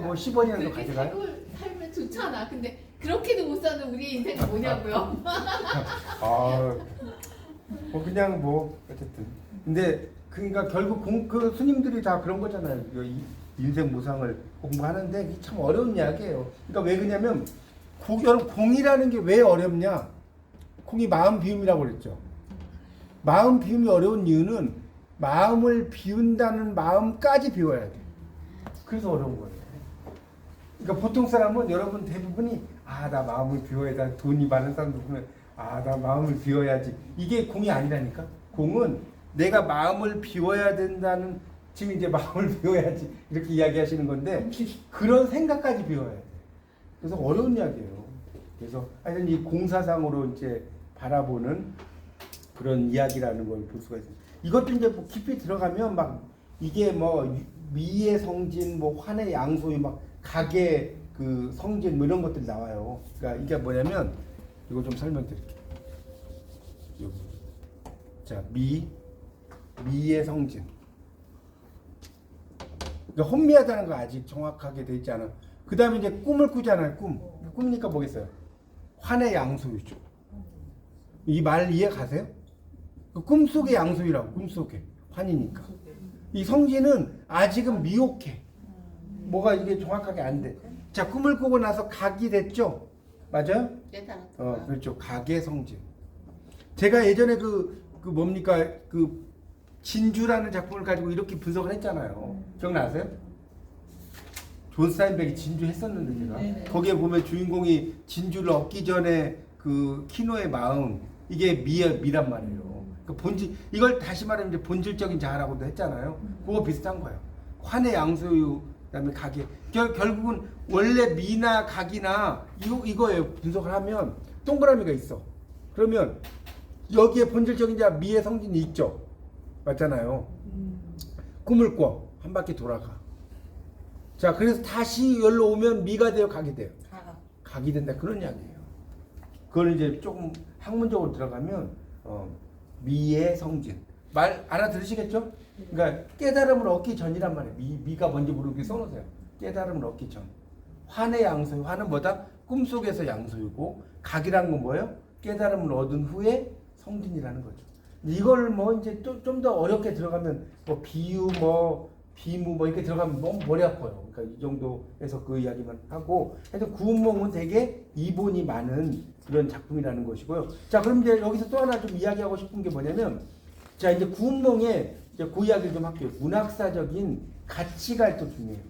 뭐 10원이라도 그렇게 가져가요? 살면 좋잖아. 근데 그렇게도 못 사는 우리의 인생은 뭐냐고요? 뭐 그냥 뭐 어쨌든. 근데 그러니까 결국 그 스님들이 다 그런 거잖아요. 이 인생 무상을 공부하는데 이게 참 어려운 이야기예요. 그러니까 왜 그러냐면 여러분 공이라는 게 왜 어렵냐? 공이 마음 비움이라고 그랬죠. 마음 비움이 어려운 이유는 마음을 비운다는 마음까지 비워야 돼. 그래서 어려운 거예요. 그러니까 보통 사람은 여러분 대부분이 나 마음을 비워야 돼. 돈이 많은 사람들 보면 나 마음을 비워야지. 이게 공이 아니라니까. 공은 내가 마음을 비워야 된다는 지금 이제 마음을 비워야지 이렇게 이야기하시는 건데 그런 생각까지 비워야 돼. 그래서 어려운 이야기예요. 그래서 하여튼 이 공사상으로 이제 바라보는 그런 이야기라는 걸 볼 수가 있습니다. 이것도 이제 뭐 깊이 들어가면 막 이게 뭐 미의 성진, 뭐 환의 양소유, 막 각의 그 성진 뭐 이런 것들이 나와요. 그러니까 이게 뭐냐면 이거 좀 설명드릴게요. 여기. 자, 미의 성진. 그러니까 혼미하다는 거 아직 정확하게 돼 있지 않아. 그 다음에 이제 꿈을 꾸잖아요. 꿈이니까 뭐겠어요? 환의 양소유죠. 이 말 이해 가세요? 그 꿈속의 양소유라고. 꿈속에 환이니까. 이 성진은 아직은 미혹해. 뭐가 이게 정확하게 안 돼. 자, 꿈을 꾸고 나서 각이 됐죠? 맞아요? 그렇죠. 각의 성진. 제가 예전에 그 뭡니까? 그 진주라는 작품을 가지고 이렇게 분석을 했잖아요. 기억나세요? 존 스타인백이 진주 했었는데 제가 거기에 보면 주인공이 진주를 얻기 전에 그 키노의 마음 이게 미란 말이에요. 그 본질 이걸 다시 말하면 이제 본질적인 자아라고도 했잖아요. 그거 비슷한 거예요. 환의 양소유 그다음에 각의 결국은 원래 미나 각이나 이거예요. 분석을 하면 동그라미가 있어. 그러면 여기에 본질적인 자아 미의 성진이 있죠. 맞잖아요. 꿈을 꿔 한 바퀴 돌아가. 자, 그래서 다시 여기로 오면 미가 돼요, 각이 돼요. 각이 된다 그런 이야기예요. 그걸 이제 조금 학문적으로 들어가면 미의 성진 말 알아들으시겠죠? 그러니까 깨달음을 얻기 전이란 말이에요. 미가 뭔지 모르게 써놓으세요. 깨달음을 얻기 전. 환의 양소유. 환은 뭐다? 꿈속에서 양소유고 각이란 건 뭐예요? 깨달음을 얻은 후에 성진이라는 거죠. 이걸 뭐 이제 좀 더 어렵게 들어가면 뭐 비유 뭐 비무 뭐 이렇게 들어가면 너무 머리 아파요. 그러니까 이 정도에서 그 이야기만 하고 하여튼 구운몽은 되게 이본이 많은 그런 작품이라는 것이고요. 자, 그럼 이제 여기서 또 하나 좀 이야기하고 싶은 게 뭐냐면 자, 이제 구운몽에 이제 그 이야기를 좀 할게요. 문학사적인 가치가 또 중요해요.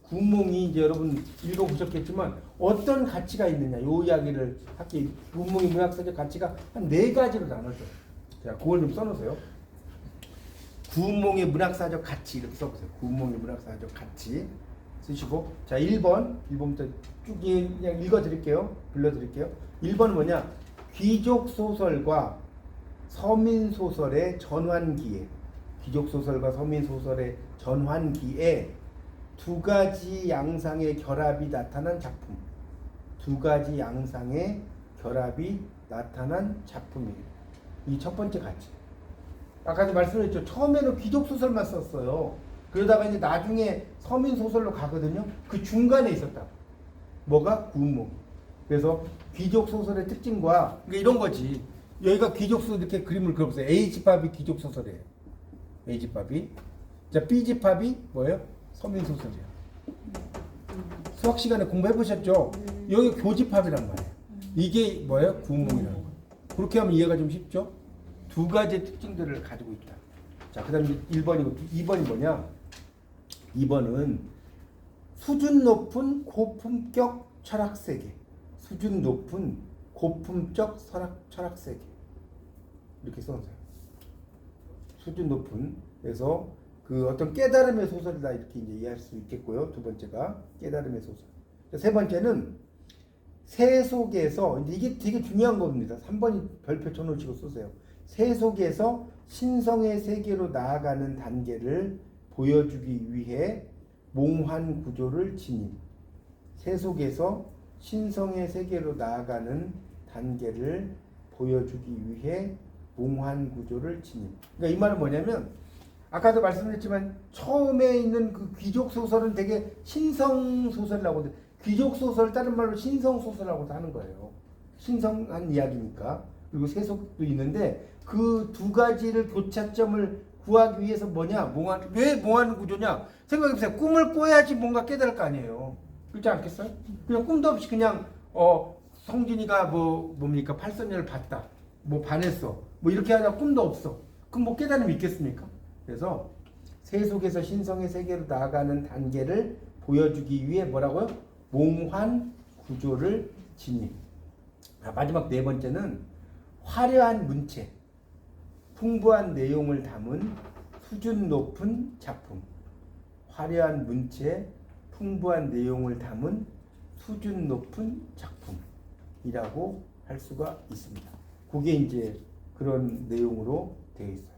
구운몽이 이제 여러분 읽어보셨겠지만 어떤 가치가 있느냐 요 이야기를 할게요. 구운몽의 문학사적 가치가 한 4가지로 나눠져요. 자, 그걸 좀 써놓으세요. 구운몽의 문학사적 가치 이렇게 써보세요. 구운몽의 문학사적 가치 쓰시고 자 1번부터 쭉 그냥 읽어드릴게요. 불러드릴게요. 1번은 뭐냐? 귀족소설과 서민소설의 전환기에 귀족소설과 서민소설의 전환기에 두 가지 양상의 결합이 나타난 작품. 두 가지 양상의 결합이 나타난 작품이에요. 이 첫 번째 가치. 아까도 말씀드렸죠. 처음에는 귀족소설만 썼어요. 그러다가 이제 나중에 서민소설로 가거든요. 그 중간에 있었다. 뭐가? 구운몽. 그래서 귀족소설의 특징과 그러니까 이런 거지. 여기가 귀족소설 이렇게 그림을 그려보세요. A집합이 귀족소설이에요. A집합이. 자, B집합이 뭐예요? 서민소설이에요. 수학 시간에 공부해보셨죠? 여기 교집합이란 말이에요. 이게 뭐예요? 구운몽이라는 거. 그렇게 하면 이해가 좀 쉽죠? 두 가지 특징들을 가지고 있다. 자, 그 다음에 1번이고 2번이 뭐냐? 2번은 수준 높은 고품격 철학세계. 수준 높은 고품격 철학세계. 이렇게 써놓으세요. 수준 높은. 그래서 그 어떤 깨달음의 소설이다. 이렇게 이제 이해할 수 있겠고요. 두 번째가 깨달음의 소설. 세 번째는 새 속에서 이게 되게 중요한 겁니다. 3번이 별표 쳐놓으시고 쓰세요. 새 속에서 신성의 세계로 나아가는 단계를 보여주기 위해 몽환 구조를 지닌. 새 속에서 신성의 세계로 나아가는 단계를 보여주기 위해 몽환 구조를 지닌. 그러니까 이 말은 뭐냐면 아까도 말씀드렸지만 처음에 있는 그 귀족 소설은 되게 신성 소설이라고 하거든요. 귀족 소설 다른 말로 신성 소설이라고도 하는 거예요. 신성한 이야기니까. 그리고 세속도 있는데 그 두 가지를 교차점을 구하기 위해서 뭐냐? 왜 몽환 구조냐? 생각해보세요. 꿈을 꿔야지 뭔가 깨달을 거 아니에요. 그렇지 않겠어요? 그냥 꿈도 없이 그냥 성진이가 뭡니까? 팔선녀를 봤다. 뭐 반했어. 뭐 이렇게 하다 꿈도 없어. 그럼 뭐 깨달음이 있겠습니까? 그래서 새 속에서 신성의 세계로 나아가는 단계를 보여주기 위해 뭐라고요? 몽환 구조를 지닌. 마지막 네 번째는 화려한 문체, 풍부한 내용을 담은 수준 높은 작품. 화려한 문체, 풍부한 내용을 담은 수준 높은 작품이라고 할 수가 있습니다. 그게 이제 그런 내용으로 되어 있어요.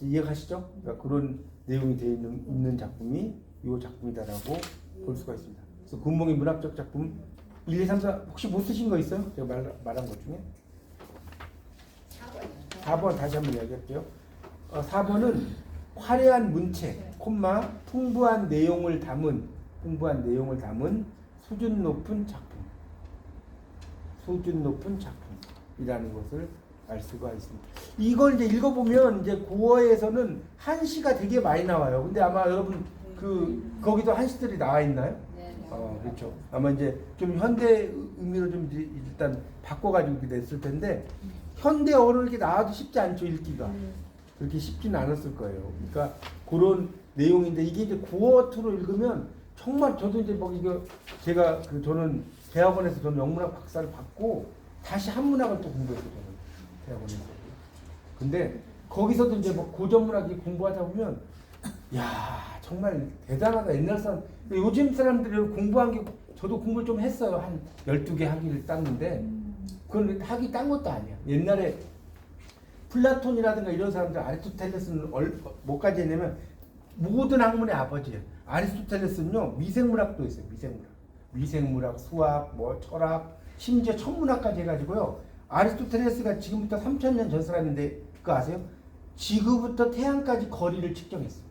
이해가시죠? 그러니까 그런 내용이 되어 있는 작품이 이 작품이다라고 볼 수가 있습니다. 그래서 구운몽의 문학적 작품 1, 2, 3, 4 혹시 못 쓰신 거 있어요? 제가 말한 것 중에 4번 다시 한번 이야기할게요. 4번은 화려한 문체, 콤마 풍부한 내용을 담은 수준 높은 작품이라는 것을 알 수가 있습니다. 이걸 이제 읽어보면 이제 고어에서는 한시가 되게 많이 나와요. 근데 아마 여러분 거기도 한시들이 나와 있나요? 네. 그렇죠. 아마 이제 좀 현대 의미로 좀 일단 바꿔가지고 이렇게 냈을 텐데 현대어로 이렇게 나와도 쉽지 않죠, 읽기가. 그렇게 쉽지는 않았을 거예요. 그러니까 그런 내용인데 이게 이제 고어투로 읽으면 정말 저도 이제 이거 제가 저는 대학원에서 저는 영문학 박사를 받고 다시 한문학을 또 공부했어요, 저는 대학원에서. 근데 거기서도 이제 고전문학 공부하다 보면 야 정말 대단하다. 옛날 사람 요즘 사람들이 공부한 게 저도 공부를 좀 했어요. 한 12개 학위를 땄는데 그건 학위 딴 것도 아니야. 옛날에 플라톤이라든가 이런 사람들 아리스토텔레스는 뭐까지 했냐면 모든 학문의 아버지예요. 아리스토텔레스는요 미생물학도 있어요. 미생물학, 수학, 철학, 심지어 천문학까지 해가지고요. 아리스토텔레스가 지금부터 3000년 전 사람인데 그거 아세요? 지구부터 태양까지 거리를 측정했어요.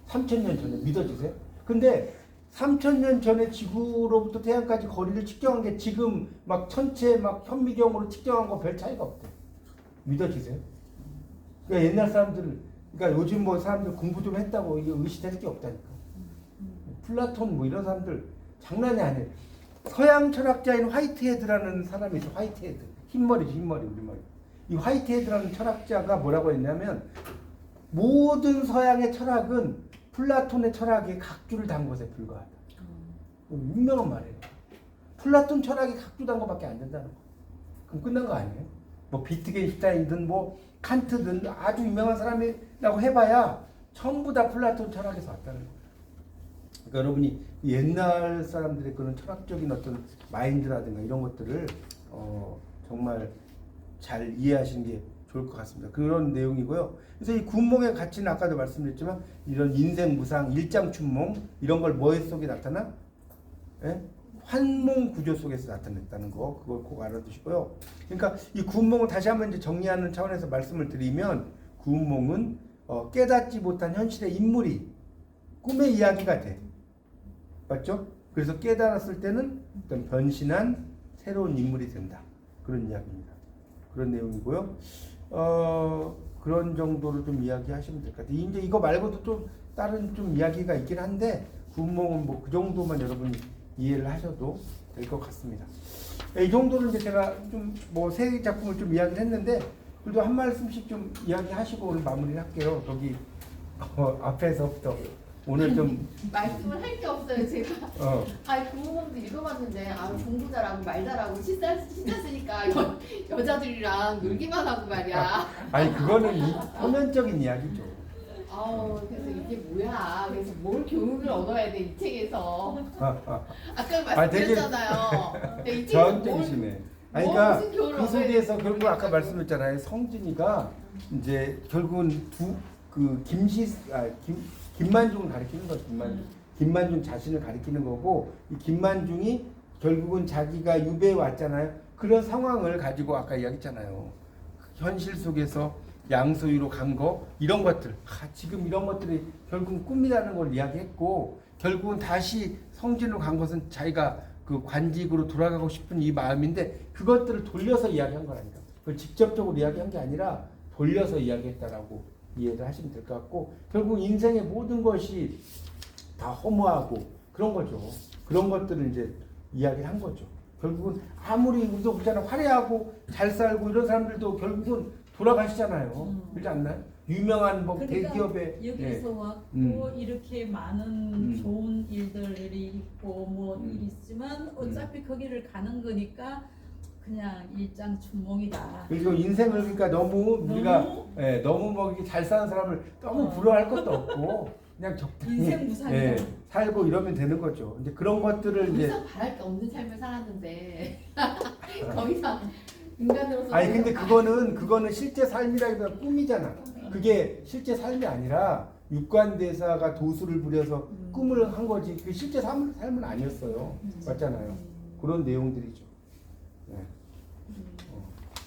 3000년 전에 믿어지세요? 근데 3000년 전에 지구로부터 태양까지 거리를 측정한 게 지금 막 천체 현미경으로 측정한 거 별 차이가 없대요. 믿어지세요? 그러니까 옛날 사람들, 그러니까 요즘 사람들 공부 좀 했다고 이게 의심할 게 없다니까. 플라톤 이런 사람들 장난이 아니에요. 서양 철학자인 화이트헤드라는 사람이 있어. 화이트헤드. 흰머리지, 우리머리. 이 화이트헤드라는 철학자가 뭐라고 했냐면 모든 서양의 철학은 플라톤의 철학이 각주를 단 것에 불과하다. 유명한 말이에요. 플라톤 철학이 각주 단 것밖에 안 된다는 거. 그럼 끝난 거 아니에요? 비트겐슈타인이든 칸트든 아주 유명한 사람이라고 해봐야 전부 다 플라톤 철학에서 왔다는 거예요. 그러니까 여러분이 옛날 사람들의 그런 철학적인 어떤 마인드라든가 이런 것들을 정말 잘 이해하시는 게 좋을 것 같습니다. 그런 내용이고요. 그래서 이 구운몽의 가치는 아까도 말씀드렸지만 이런 인생 무상, 일장춘몽 이런 걸 뭐 속에 나타나? 예? 환몽 구조 속에서 나타냈다는 거 그걸 꼭 알아두시고요. 그러니까 이 구운몽을 다시 한번 이제 정리하는 차원에서 말씀을 드리면 구운몽은 깨닫지 못한 현실의 인물이 꿈의 이야기가 돼. 맞죠? 그래서 깨달았을 때는 어떤 변신한 새로운 인물이 된다. 그런 이야기입니다. 그런 내용이고요. 그런 정도로 좀 이야기하시면 될 것 같아요. 이제 이거 말고도 좀 다른 좀 이야기가 있긴 한데 구운몽은 그 정도만 여러분이 이해를 하셔도 될 것 같습니다. 이 정도는 이제 제가 좀 세 작품을 좀 이야기를 했는데 그래도 한 말씀씩 좀 이야기하시고 오늘 마무리를 할게요. 여기 앞에서부터 오늘 좀 말씀을 할 게 없어요 제가. 구운몽도 읽어봤는데 공부 잘하고 말 잘하고 신났으니까 여자들이랑 놀기만 하고 말이야. 아니 그거는 표면적인 이야기죠. 그래서 이게 뭐야? 그래서 뭘 교훈을 얻어야 돼 이 책에서? 아까 되게 말씀드렸잖아요. 이 책에서 저항적이시네. 아니, 그러니까 무슨 교훈을 그 얻어야 속에서 되는지 결국 아까 모르겠다고. 말씀드렸잖아요. 성진이가 이제 결국은 김만중을 가리키는 거죠. 김만중 자신을 가리키는 거고, 이 김만중이 결국은 자기가 유배에 왔잖아요. 그런 상황을 가지고 아까 이야기했잖아요. 현실 속에서 양소유로 간 거, 이런 것들, 지금 이런 것들이 결국은 꿈이라는 걸 이야기했고, 결국은 다시 성진으로 간 것은 자기가 그 관직으로 돌아가고 싶은 이 마음인데, 그것들을 돌려서 이야기한 거라니까. 그걸 직접적으로 이야기한 게 아니라 돌려서 이야기했다라고 이해를 하시면 될 것 같고, 결국 인생의 모든 것이 다 허무하고 그런 거죠. 그런 것들을 이제 이야기를 한 거죠. 결국은 아무리 우리도 그렇잖아, 화려하고 잘 살고 이런 사람들도 결국은 돌아가시잖아요. 그렇지 않나요? 유명한 뭐 그러니까 대기업에 여기서 왔고 이렇게 많은 좋은 일들이 있고 뭐 일이 있지만 어차피 거기를 가는 거니까 그냥 일장춘몽이다. 그리고 인생을 그러니까 너무 우리가 너무 뭐 이렇게 잘 사는 사람을 너무 부러워할 것도 없고 그냥 적당히 인생 무상이다. 살고 이러면 되는 거죠. 이제 그런 것들을 더 이제 이상 바랄 게 없는 삶을 살았는데 더 이상 인간으로서 아니 근데 그거는 실제 삶이라기보다 꿈이잖아. 그게 실제 삶이 아니라 육관대사가 도수를 부려서 꿈을 한 거지. 그게 실제 삶은 아니었어요. 맞잖아요. 그런 내용들이죠. 네.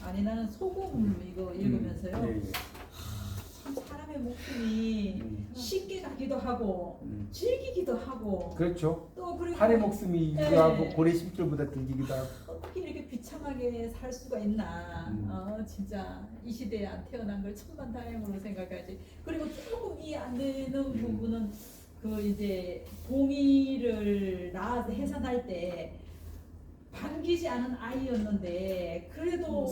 아니 나는 소금 이거 읽으면서요. 예, 예. 참 사람의 목숨이 쉽게 가기도 하고 즐기기도 하고 그렇죠. 또 그리고 팔의 목숨이기도 네. 하고 고래 심줄보다 들기기도 하고. 어떻게 이렇게 비참하게 살 수가 있나. 진짜 이 시대에 안 태어난 걸 천만다행으로 생각하지. 그리고 조금 이해 안 되는 부분은 그 이제 봉이를 낳아서 해산할 때 반기지 않은 아이였는데 그래도 뭐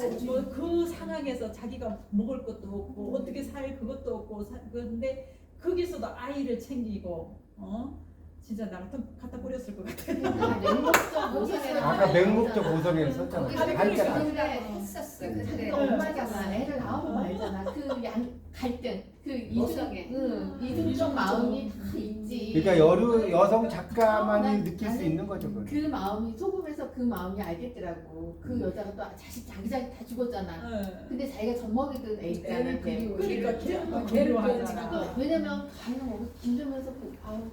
그 상황에서 자기가 먹을 것도 없고 어떻게 살 그것도 없고 그런데 거기서도 아이를 챙기고 진짜 나 같은 갖다 버렸을 것 같아. 맹목적 모성애를 아까 맹목적 모성애를 썼잖아. 거기서 한자가. 했었어요. 자기가 엄마잖아. 애를 낳고 말잖아. 그 갈등, 그 이중적 마음이 다 있지. 그러니까 여성 작가만이 난- 느낄 수 나는 있는 거죠. 그건. 그 마음이 소금에서 그 마음이 알겠더라고. 그 여자가 또 자기 다 죽었잖아. 근데 자기가 젖먹이던 애 있잖아. 그러니까 걔를 그러니까 왜냐면 자기가 뭐 김정은에서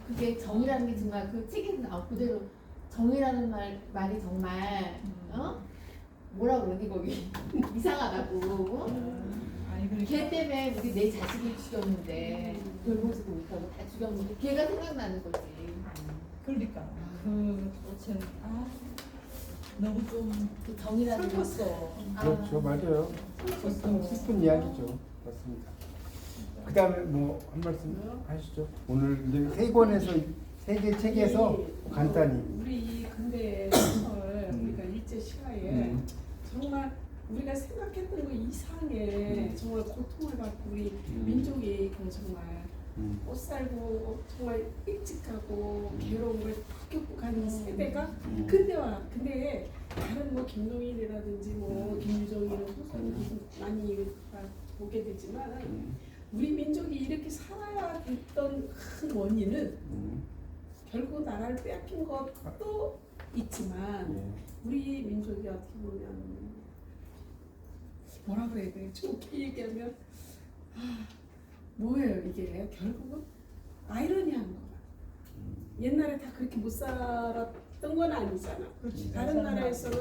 그게 정이라는 게 정말 그 책에서 나온 그대로 정이라는 말이 정말 뭐라 그러니 거기 이상하다고. 걔 때문에 우리 내 자식을 죽였는데 돌보지도 못하고 다 죽였는데 걔가 생각나는 거지. 그러니까 그 꽃은 너무 좀 그 정이라는 게 슬펐어. 그렇죠, 맞아요. 슬픈 이야기죠. 맞습니다. 그 다음에 뭐 한 말씀 하시죠. 오늘 이제 세 권에서 세 개 책에서 간단히. 우리 근대 소설 우리가 일제 시가에 정말 우리가 생각했던 거 이상의 정말 고통을 받고 우리 민족이 그 정말 못 살고 정말 일찍 가고 괴로운 걸 다 겪고 가는 세대가 근데 다른 뭐 김동일이라든지 뭐 김유정 이런 소설을 많이 보게 되지만 우리 민족이 이렇게 살아야 됐던 큰 원인은 결국 나라를 빼앗긴 것도 있지만 우리 민족이 어떻게 보면 뭐라 그래야 돼? 좋게 얘기하면 뭐예요 이게 결국은 아이러니한 거야. 옛날에 다 그렇게 못 살았던 건 아니잖아. 그렇지. 다른 나라에서는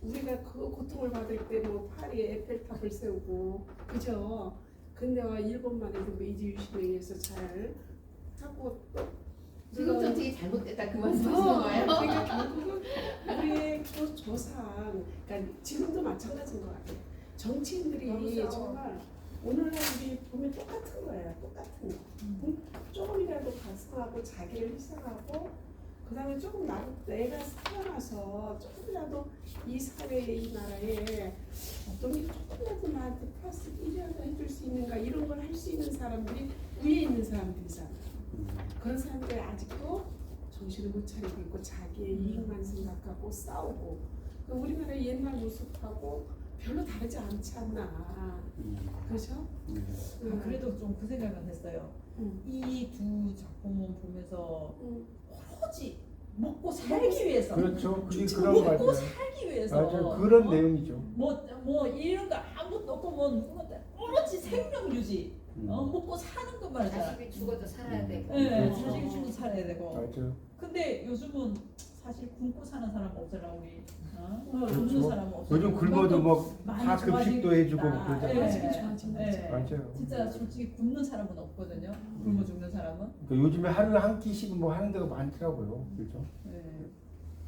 우리가 그 고통을 받을 때 뭐 파리에 에펠탑을 세우고 그죠? 근데 와 일본만 해도 메이지 유신에 의해서 잘 하고 또 지금 정책이 잘못됐다 그 말씀하시는 거예요? 그러니까 결국은 우리의 그 조상, 그러니까 지금도 마찬가지인 것 같아요. 정치인들이 정말 오늘날 우리 보면 똑같은 거예요. 똑같은 거. 조금이라도 가슴하고 자기를 희생하고 그 다음에 조금 내가 살아나서 조금이라도 이 사회에 이 나라에 어떤 조금이라도 나한테 플러스 1이라도 해줄 수 있는가 이런 걸 할 수 있는 사람들이 위에 있는 사람들이잖아. 그런 사람들이 아직도 정신을 못 차리고 있고 자기의 이익만 생각하고 싸우고 우리나라의 옛날 모습하고 별로 다르지 않지 않나. 그렇죠? 그래도 좀 그 생각은 했어요. 이 두 작품을 보면서 오로지 먹고 살기 위해서. 그렇죠. 그게 지금 그런 거 먹고 같아요. 살기 위해서. 맞아요. 그런 어? 내용이죠. 뭐 이런 거 아무것도 없고 뭐 누구한테 오로지 생명 유지. 먹고 사는 것만 하잖아. 자식이 죽어도 살아야 되고. 네, 어. 자식이 죽고 살아야 되고. 맞아요. 근데 요즘은 사실 굶고 사는 사람 없잖아 우리. 그렇죠. 굶는 사람 없어. 요즘 굶어도 뭐 많이 다 급식도 해주고 좋아지겠다. 그러잖아요. 맞아요. 좋아진 네. 맞아요. 진짜 솔직히 굶는 사람은 없거든요. 굶어 죽는 사람은. 그러니까 요즘에 하루에 한 끼씩 뭐 하는 데가 많더라고요. 그죠? 네.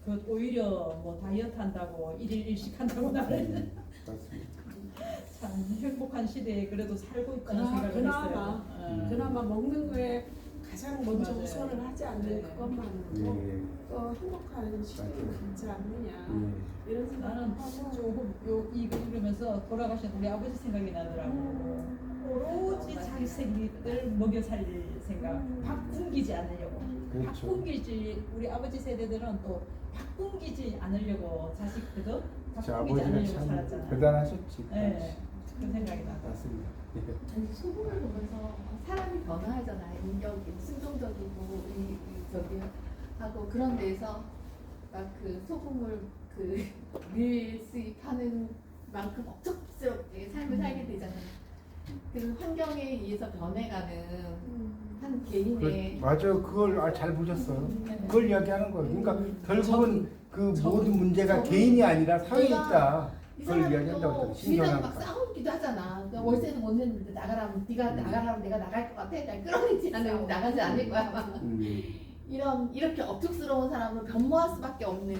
그 오히려 뭐 다이어트 한다고 일일 일식 한다고 나를 맞습니다. 참 행복한 시대에 그래도 살고 있다는 생각을 그나마, 했어요. 그나마 먹는 거에 가장 먼저 맞아요. 우선을 하지 않는 네. 그것만으로도 예. 또 행복한 시대를 맞아요. 갖지 않느냐 예. 이런 생각을 나는 하고 조금 이거 읽으면서 돌아가신 우리 아버지 생각이 나더라고. 오로지 자기 새끼들 먹여 살릴 생각. 밥 굶기지 않으려고. 밥 그렇죠. 굶기지 우리 아버지 세대들은 또 밥 굶기지 않으려고 자식들도 밥 제 굶기지 아버지는 않으려고 참 살았잖아. 대단하셨지. 네, 그 생각이 나다. 맞습니다. 예. 아니 소금을 보면서 사람이 변화하잖아요. 인격이 순종적이고 이 저기 하고 그런 데서 막 그 소금을 그 밀수입하는 만큼 억척스럽게 삶을 살게 되잖아요. 그 환경에 의해서 변해가는 한 개인의 맞아요. 그걸 잘 보셨어요. 네. 그걸 이야기하는 거예요. 그러니까 결국은 그 적응. 모든 문제가 적응. 개인이 아니라 사회에 내가 있다. 이 그걸 이야기한다고 사람도 했잖아요. 주인하고 막 신경하니까. 싸우기도 하잖아. 그러니까 월세도 못 냈는데 나가라면 네가 나가라면 내가 나갈 것 같아. 날 끌어내지 않으면 나가지 않을 거야. 막. 이렇게 억측스러운 사람을 변모할 수밖에 없는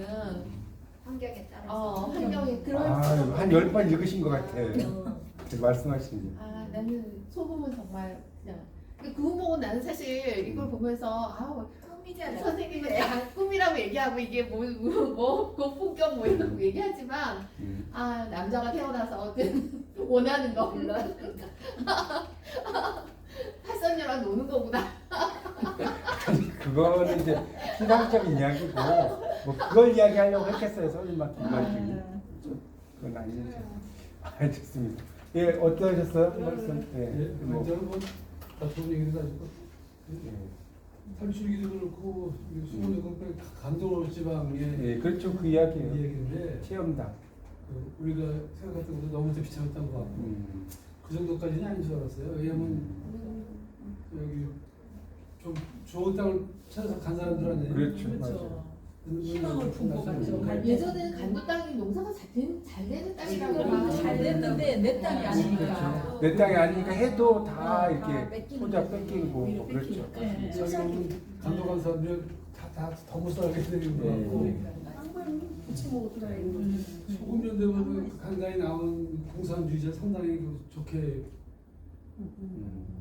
환경에 따라서 환경에 그럴 아, 수밖에 한 10번 읽으신 것 같아요. 어. 말씀하신 게. 아 나는 소금은 정말 그냥 그 부분 나는 사실 이걸 보면서 꿈이지 않아요. 선생님은 다 꿈이라고 얘기하고 이게 뭐 고품격 뭐 이런 거 얘기하지만 아 남자가 태어나서 어떤 원하는 거 물론 팔선녀랑 노는 거구나. 그거는 이제 신앙적인 이야기고 뭐 그걸 이야기하려고 했겠어요. 설마 김말중이. 그건 아니죠. 알겠습니다. 예, 어떠셨어요? 말씀. 예. 뭐, 저는 뭐다 좋은 얘기를 가지고 탈출기도 그렇고 수원여공백 감동 지방의 예, 그렇죠. 그 이야기예요. 얘기인데 체험담. 우리가 생각했던 것보다 너무 더 비참했던 것 같고 그 정도까지는 아닌 줄 알았어요. 왜냐면 여기 좀 좋은 땅을 찾아서 간 사람들한테 그렇죠. 그렇죠. 맞아요. 희망을 품고 갔죠. 갈 예전에는 간도 땅이 농사가 잘 되는 땅이라고 지금은 잘 됐는데 내 땅이 네. 아니니까. 그렇죠. 내 땅이 아니니까 해도 다 다 이렇게 뺏기는 소자 거지. 뺏기고 위로 그렇죠. 뺏기니까. 네. 저기는 감독한 사람들이 더 못 살게 되는 것 같고 땅만 붙여먹고 다니는 소금 연대보면 간간히 나온 공산주의자 상당히 좋게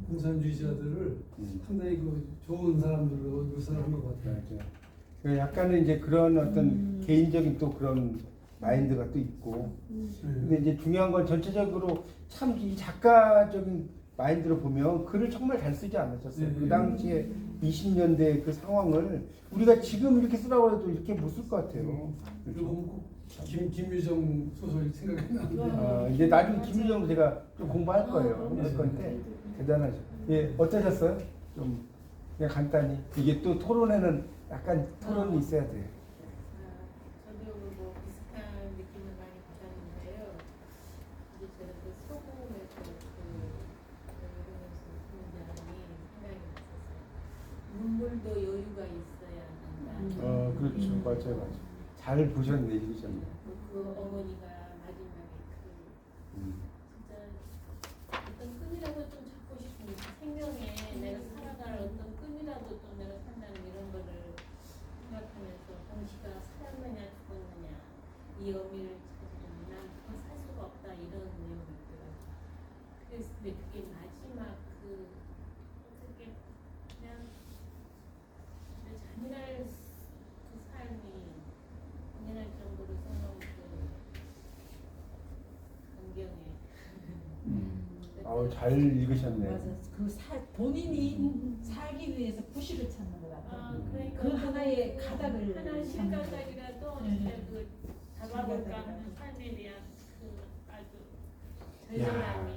공산주의자들을 상당히 좋은 사람들로 묘사를 한 것 같아요. 맞아요. 그 약간은 이제 그런 어떤 개인적인 또 그런 마인드가 또 있고. 근데 이제 중요한 건 전체적으로 참 이 작가적인 마인드로 보면 글을 정말 잘 쓰지 않으셨어요. 그 당시에 20년대 그 상황을 우리가 지금 이렇게 쓰라고 해도 이렇게 못 쓸 것 같아요. 그리고 꼭 김유정 소설 생각이 나는데 이제 나중에 김유정 제가 좀 공부할 거예요. 할 건데 대단하죠. 예, 어떠셨어요? 좀 그냥 간단히 이게 또 토론에는 약간 토론이 있어야 돼요. 저도 뭐 비슷한 느낌을 많이 받았는데요. 이제 저는 그 소금에서 이러면서 굉장히 생각이 났었어요. 눈물도 여유가 있어야 한다. 그렇죠. 맞아요. 잘 보셨네, 읽으셨네. 그 어머니가 마지막에 진짜 어떤 끈이라도 좀 잡고 싶습니다. 생명에 내가 살아갈 어떤 끈이라도 좀 내가 산다는 이런 거를 생각하면서 동시가 살았느냐 죽었느냐 이 의미를 찾으면 난 그거 살 수가 없다 이런 내용이 있더라고요. 그래서 근데 그게 마지막 그 어떻게 그냥 내 잔인할 그 삶이 잔인할 정도로 생각하고 강경해. 아우 잘 읽으셨네. 맞아. 본인이 살기 위해서 부실을 찾는 것 같아. 그러니까 그 하나의 가닥을 하나 찾는 거. 실각각이라도 네. 진짜 그 잡아볼까 하는 삶에 대한 그 아주 여전함이.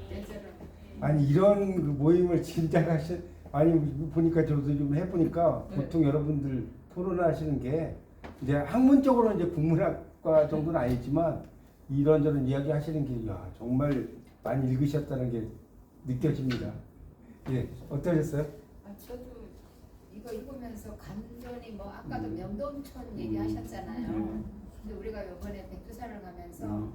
아니 이런 그 모임을 진작하신 아니 보니까 저도 좀 해보니까 네. 보통 여러분들 토론하시는 게 이제 학문적으로 이제 국문학과 정도는 아니지만 이런저런 이야기 하시는 게 야, 정말 많이 읽으셨다는 게 느껴집니다. 예, 어떠셨어요? 아, 저도 이거 읽으면서 간절히 뭐 아까도 명동천 얘기하셨잖아요. 근데 우리가 이번에 백두산을 가면서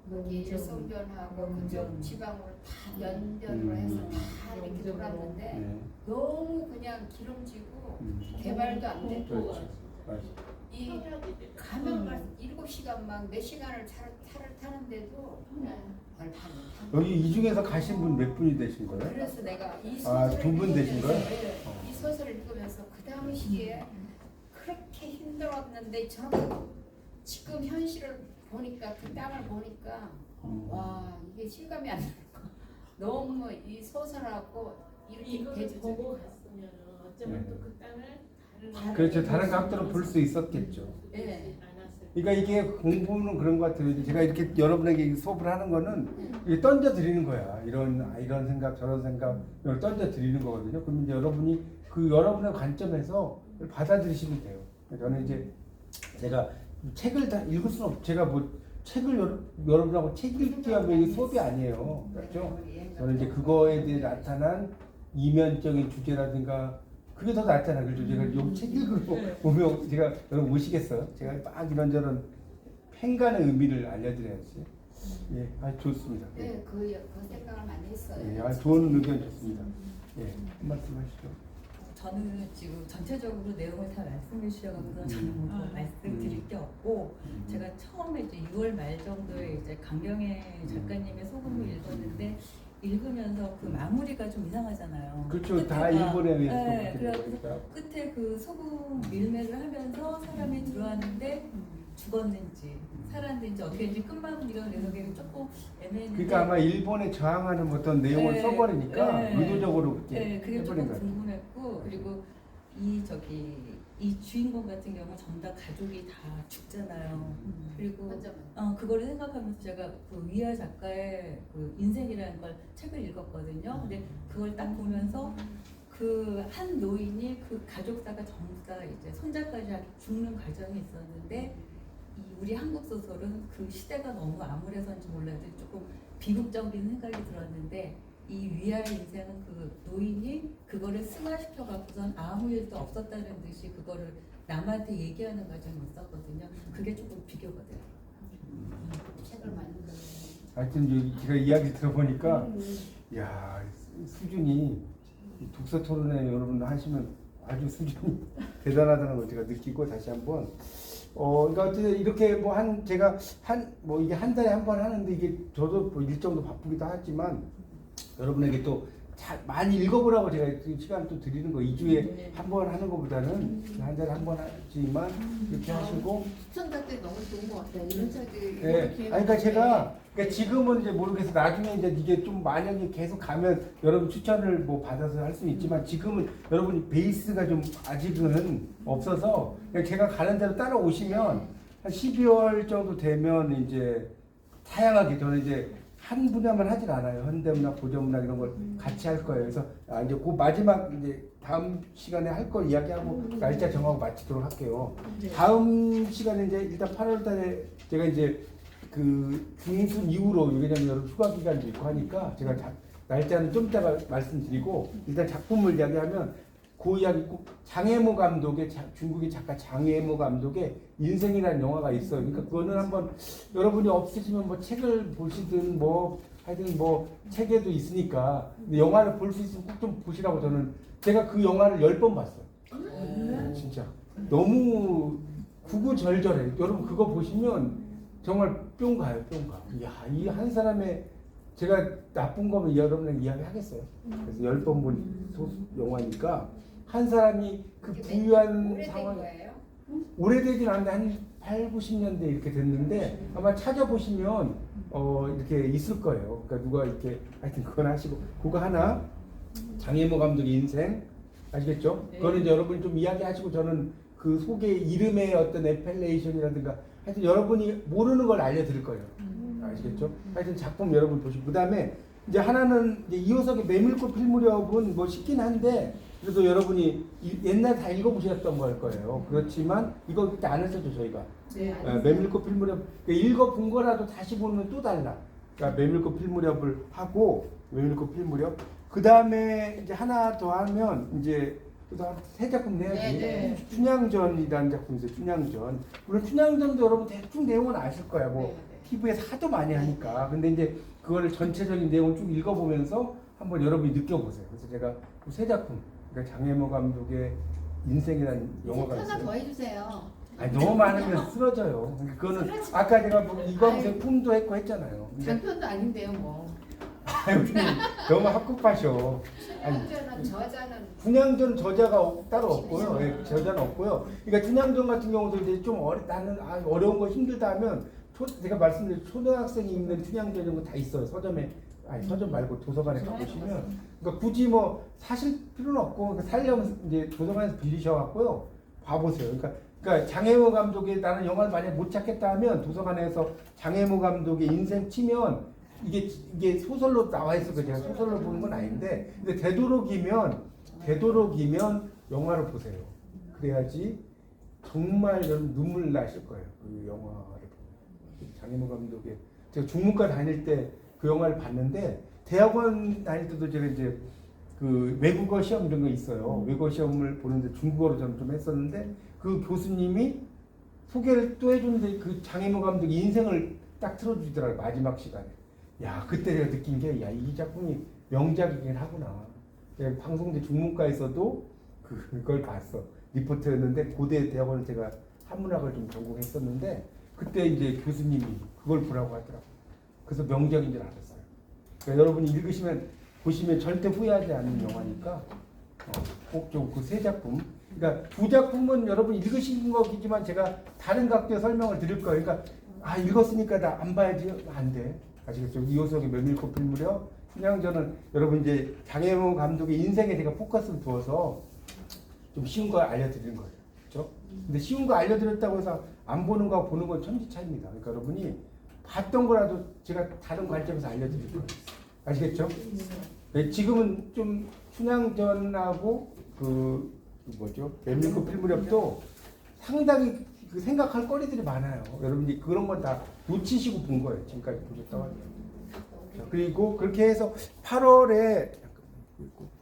거기 일성전하고 그쪽 지방으로 다 연변으로 해서 다 이렇게 돌았는데 네. 너무 그냥 기름지고 개발도 안 되고 그렇죠. 맞아. 이 가면 막 7시간 막 몇 시간을 차를 타는데도 여기 이 중에서 가신 분 몇 분이 되신 거예요? 그래서 내가 이 아, 소설을 두분 되신 읽으면서, 거예요? 예, 이 소설을 읽으면서 그 당시에 그렇게 힘들었는데 저는 지금 현실을 보니까 그 땅을 보니까 와 이게 실감이 안 나는 거. 너무 이 소설하고 이렇게 이거를 대주죠. 보고 갔으면 어쩌면 네. 또 그 땅을 그렇죠. 다른 각도로 볼 수 있었겠죠. 네. 그러니까 이게 공부는 그런 것 같아요. 제가 이렇게 여러분에게 수업을 하는 거는 이게 던져 드리는 거야. 이런 생각, 저런 생각, 이걸 던져 드리는 거거든요. 그러면 이제 여러분이 그 여러분의 관점에서 그걸 받아들이시면 돼요. 저는 이제 제가 책을 다 읽을 수는 없. 제가 뭐 책을 여러분하고 책 읽기 하면 이게 수업이 아니에요. 그렇죠? 저는 이제 그거에 대해 나타난 이면적인 주제라든가 그게 더 낫잖아요. 그래서 제가 요 책 읽으러 보면 제가 여러분 오시겠어요? 제가 막 이런저런 팽간의 의미를 알려드려야지. 예, 아주 좋습니다. 예, 네, 그 생각을 많이 했어요. 예, 아주 좋은 의견 좋습니다. 예, 한 말씀 하시죠. 저는 지금 전체적으로 내용을 다 말씀해 주셔서 저는 뭐 말씀드릴 게 없고 제가 처음에 이제 6월 말 정도에 이제 강경애 작가님의 소금을 읽었는데 읽으면서 그 마무리가 좀 이상하잖아요. 그렇죠. 다 끝에가. 일본에 의해서 네, 그렇게 그래서 되니까. 끝에 그 소금 밀매를 하면서 사람이 들어왔는데 죽었는지 살았는지 어떻게 했는지 끝마무리가 그래서 그게 조금 애매했는데 그러니까 아마 일본에 저항하는 어떤 내용을 네, 써버리니까 네. 의도적으로 그렇게 네, 그게 해버린 조금 거예요. 궁금했고 그리고 이 주인공 같은 경우 전부 다 가족이 다 죽잖아요. 그리고 맞아. 그거를 생각하면서 제가 그 위아 작가의 그 인생이라는 걸 책을 읽었거든요. 근데 그걸 딱 보면서 그 한 노인이 그 가족사가 전부 다 이제 손자까지 죽는 과정이 있었는데 이 우리 한국 소설은 그 시대가 너무 암울해서인지 몰라도 조금 비극적인 생각이 들었는데 이 위아의 인생은 그 노인이 그거를 승화시켜 갖고선 아무 일도 없었다는 듯이 그거를 남한테 얘기하는 과정이 있었거든요. 그게 조금 비교가 돼요. 책을 많이 읽어요. 하여튼 여기 제가 이야기 들어보니까 야 수준이 이 독서 토론회 여러분 하시면 아주 수준이 대단하다는 걸 제가 느끼고 다시 한번 그러니까 어쨌든 이렇게 뭐 제가 뭐 이게 한 달에 한 번 하는데 이게 저도 뭐 일정도 바쁘기도 하지만 여러분에게 또 많이 읽어보라고 제가 시간 또 드리는 거 2주에 한 번 하는 것보다는 한 달에 한 번 하지만 이렇게 하시고 추천작들이 너무 좋은 것 같아요. 이런 책들이 네. 아니, 그러니까 제가 지금은 이제 모르겠어. 나중에 이제 이게 좀 만약에 계속 가면 여러분 추천을 뭐 받아서 할 수는 있지만 지금은 여러분이 베이스가 좀 아직은 없어서 그냥 제가 가는 대로 따라오시면 한 12월 정도 되면 이제 다양하게 저는 이제 한 분야만 하진 않아요. 현대문학, 고전문학 이런 걸 같이 할 거예요. 그래서 이제 그 마지막 이제 다음 시간에 할 걸 이야기하고 날짜 정하고 마치도록 할게요. 다음 시간에 이제 일단 8월달에 제가 이제 그 중순 이후로 왜냐면 여러분 휴가 기간도 있고 하니까 제가 날짜는 좀 이따가 말씀드리고 일단 작품을 이야기하면 그 이야기 꼭 장혜모 감독의 중국의 작가 장혜모 감독의 인생이라는 영화가 있어요. 그러니까 그거는 한번 여러분이 없으시면 뭐 책을 보시든 뭐 하여튼 뭐 책에도 있으니까 근데 영화를 볼 수 있으면 꼭 좀 보시라고 저는 제가 그 영화를 10번 봤어요. 진짜 너무 구구절절해. 여러분 그거 보시면 정말 뿅 가요, 뿅 가. 이야, 이 한 사람의 제가 나쁜 거면 여러분에게 이야기하겠어요. 그래서 10번 본 영화니까 한 사람이 그 부유한 오래된 상황 거예요? 오래되진 않는데 한 8, 90년대 이렇게 됐는데 아마 찾아보시면 이렇게 있을 거예요. 그러니까 누가 이렇게 하여튼 그건 하시고 그거 하나 장혜모 감독의 인생 아시겠죠? 그거는 이제 여러분이 좀 이야기하시고 저는 그 속에 이름의 어떤 에펠레이션이라든가 하여튼 여러분이 모르는 걸 알려드릴 거예요. 아시겠죠? 하여튼 작품 여러분 보시고 그다음에 이제 하나는 이제 이호석의 메밀꽃 필 무렵은 뭐 쉽긴 한데 그래도 여러분이 옛날 다 읽어보셨던 걸 거예요. 그렇지만 이거 그때 안 했었죠 저희가. 네, 메밀꽃 필 무렵 그러니까 읽어본 거라도 다시 보면 또 달라. 그러니까 메밀꽃 필 무렵을 하고 메밀꽃 필 무렵 그 다음에 이제 하나 더 하면 이제 그다음 세 작품 내야지. 네. 춘향전이라는 작품이 있어요. 춘향전. 물론 춘향전도 여러분 대충 내용은 아실 거야. 뭐 TV에서 하도 많이 하니까. 근데 이제 그거를 전체적인 내용을 쭉 읽어보면서 한번 여러분이 느껴보세요. 그래서 제가 그 세 작품, 그러니까 장혜모 감독의 인생이라는 영화가 하나 있어요. 더 해주세요. 아니 너무 많으면 쓰러져요. 그거는 아까 제가 뭐 이광생 품도 했고 했잖아요. 근데 장편도 아닌데요, 뭐. 아유, 너무 합급하셔. 아니, 춘향전은 저자는 춘향전 저자가 따로 없고요. 예, 저자는 없고요. 그러니까 춘향전 같은 경우도 이제 좀 나는 어려운 거 힘들다 하면 제가 말씀드린 초등학생이 읽는 춘향전 이런 거 다 있어요. 서점에 아니 서점 말고 도서관에 가보시면 그러니까 굳이 뭐 사실 필요는 없고 그러니까 살려면 이제 도서관에서 빌리셔갖고요 봐보세요. 그러니까 장혜모 감독의 나는 영화를 만약 못 찾겠다 하면 도서관에서 장혜모 감독의 인생 치면 이게 소설로 나와 있어서 제가 소설로 보는 건 아닌데 근데 되도록이면 영화를 보세요. 그래야지 정말 여러분 눈물 나실 거예요. 그 영화를 보면. 장혜모 감독의 제가 중문과 다닐 때 그 영화를 봤는데 대학원 다닐 때도 제가 이제 그 외국어 시험 이런 거 있어요. 외국어 시험을 보는데 중국어로 저는 좀 했었는데 그 교수님이 소개를 또 해주는데 그 장혜모 감독 인생을 딱 틀어주더라고요. 마지막 시간에. 야 그때 제가 느낀 게 야 이 작품이 명작이긴 하구나. 내가 방송대 중문과에서도 그걸 봤어. 리포트였는데 고대 대학원을 제가 한문학을 좀 전공했었는데 그때 이제 교수님이 그걸 보라고 하더라고요. 그래서 명작인 줄 알았어요. 그러니까 여러분이 보시면 절대 후회하지 않는 영화니까 꼭 좀 그 세 작품. 그러니까 두 작품은 여러분 읽으신 거지만 제가 다른 각도의 설명을 드릴 거예요. 그러니까 읽었으니까 나 안 봐야지 안 돼. 아시겠죠? 이호석의 메밀꽃 필 무렵, 춘향전은 여러분 이제 장혜모 감독의 인생에 제가 포커스를 두어서 좀 쉬운 거 알려드리는 거예요. 그렇죠? 근데 쉬운 거 알려드렸다고 해서 안 보는 거하고 보는 건 천지 차이입니다. 그러니까 여러분이 봤던 거라도 제가 다른 관점에서 알려드릴 거예요. 아시겠죠? 네, 지금은 좀 춘향전하고 메밀꽃 필 무렵도 상당히 그 생각할 거리들이 많아요. 여러분이 그런 건 다 놓치시고 본 거예요. 지금까지 보셨다고 하면. 그리고 그렇게 해서 8월에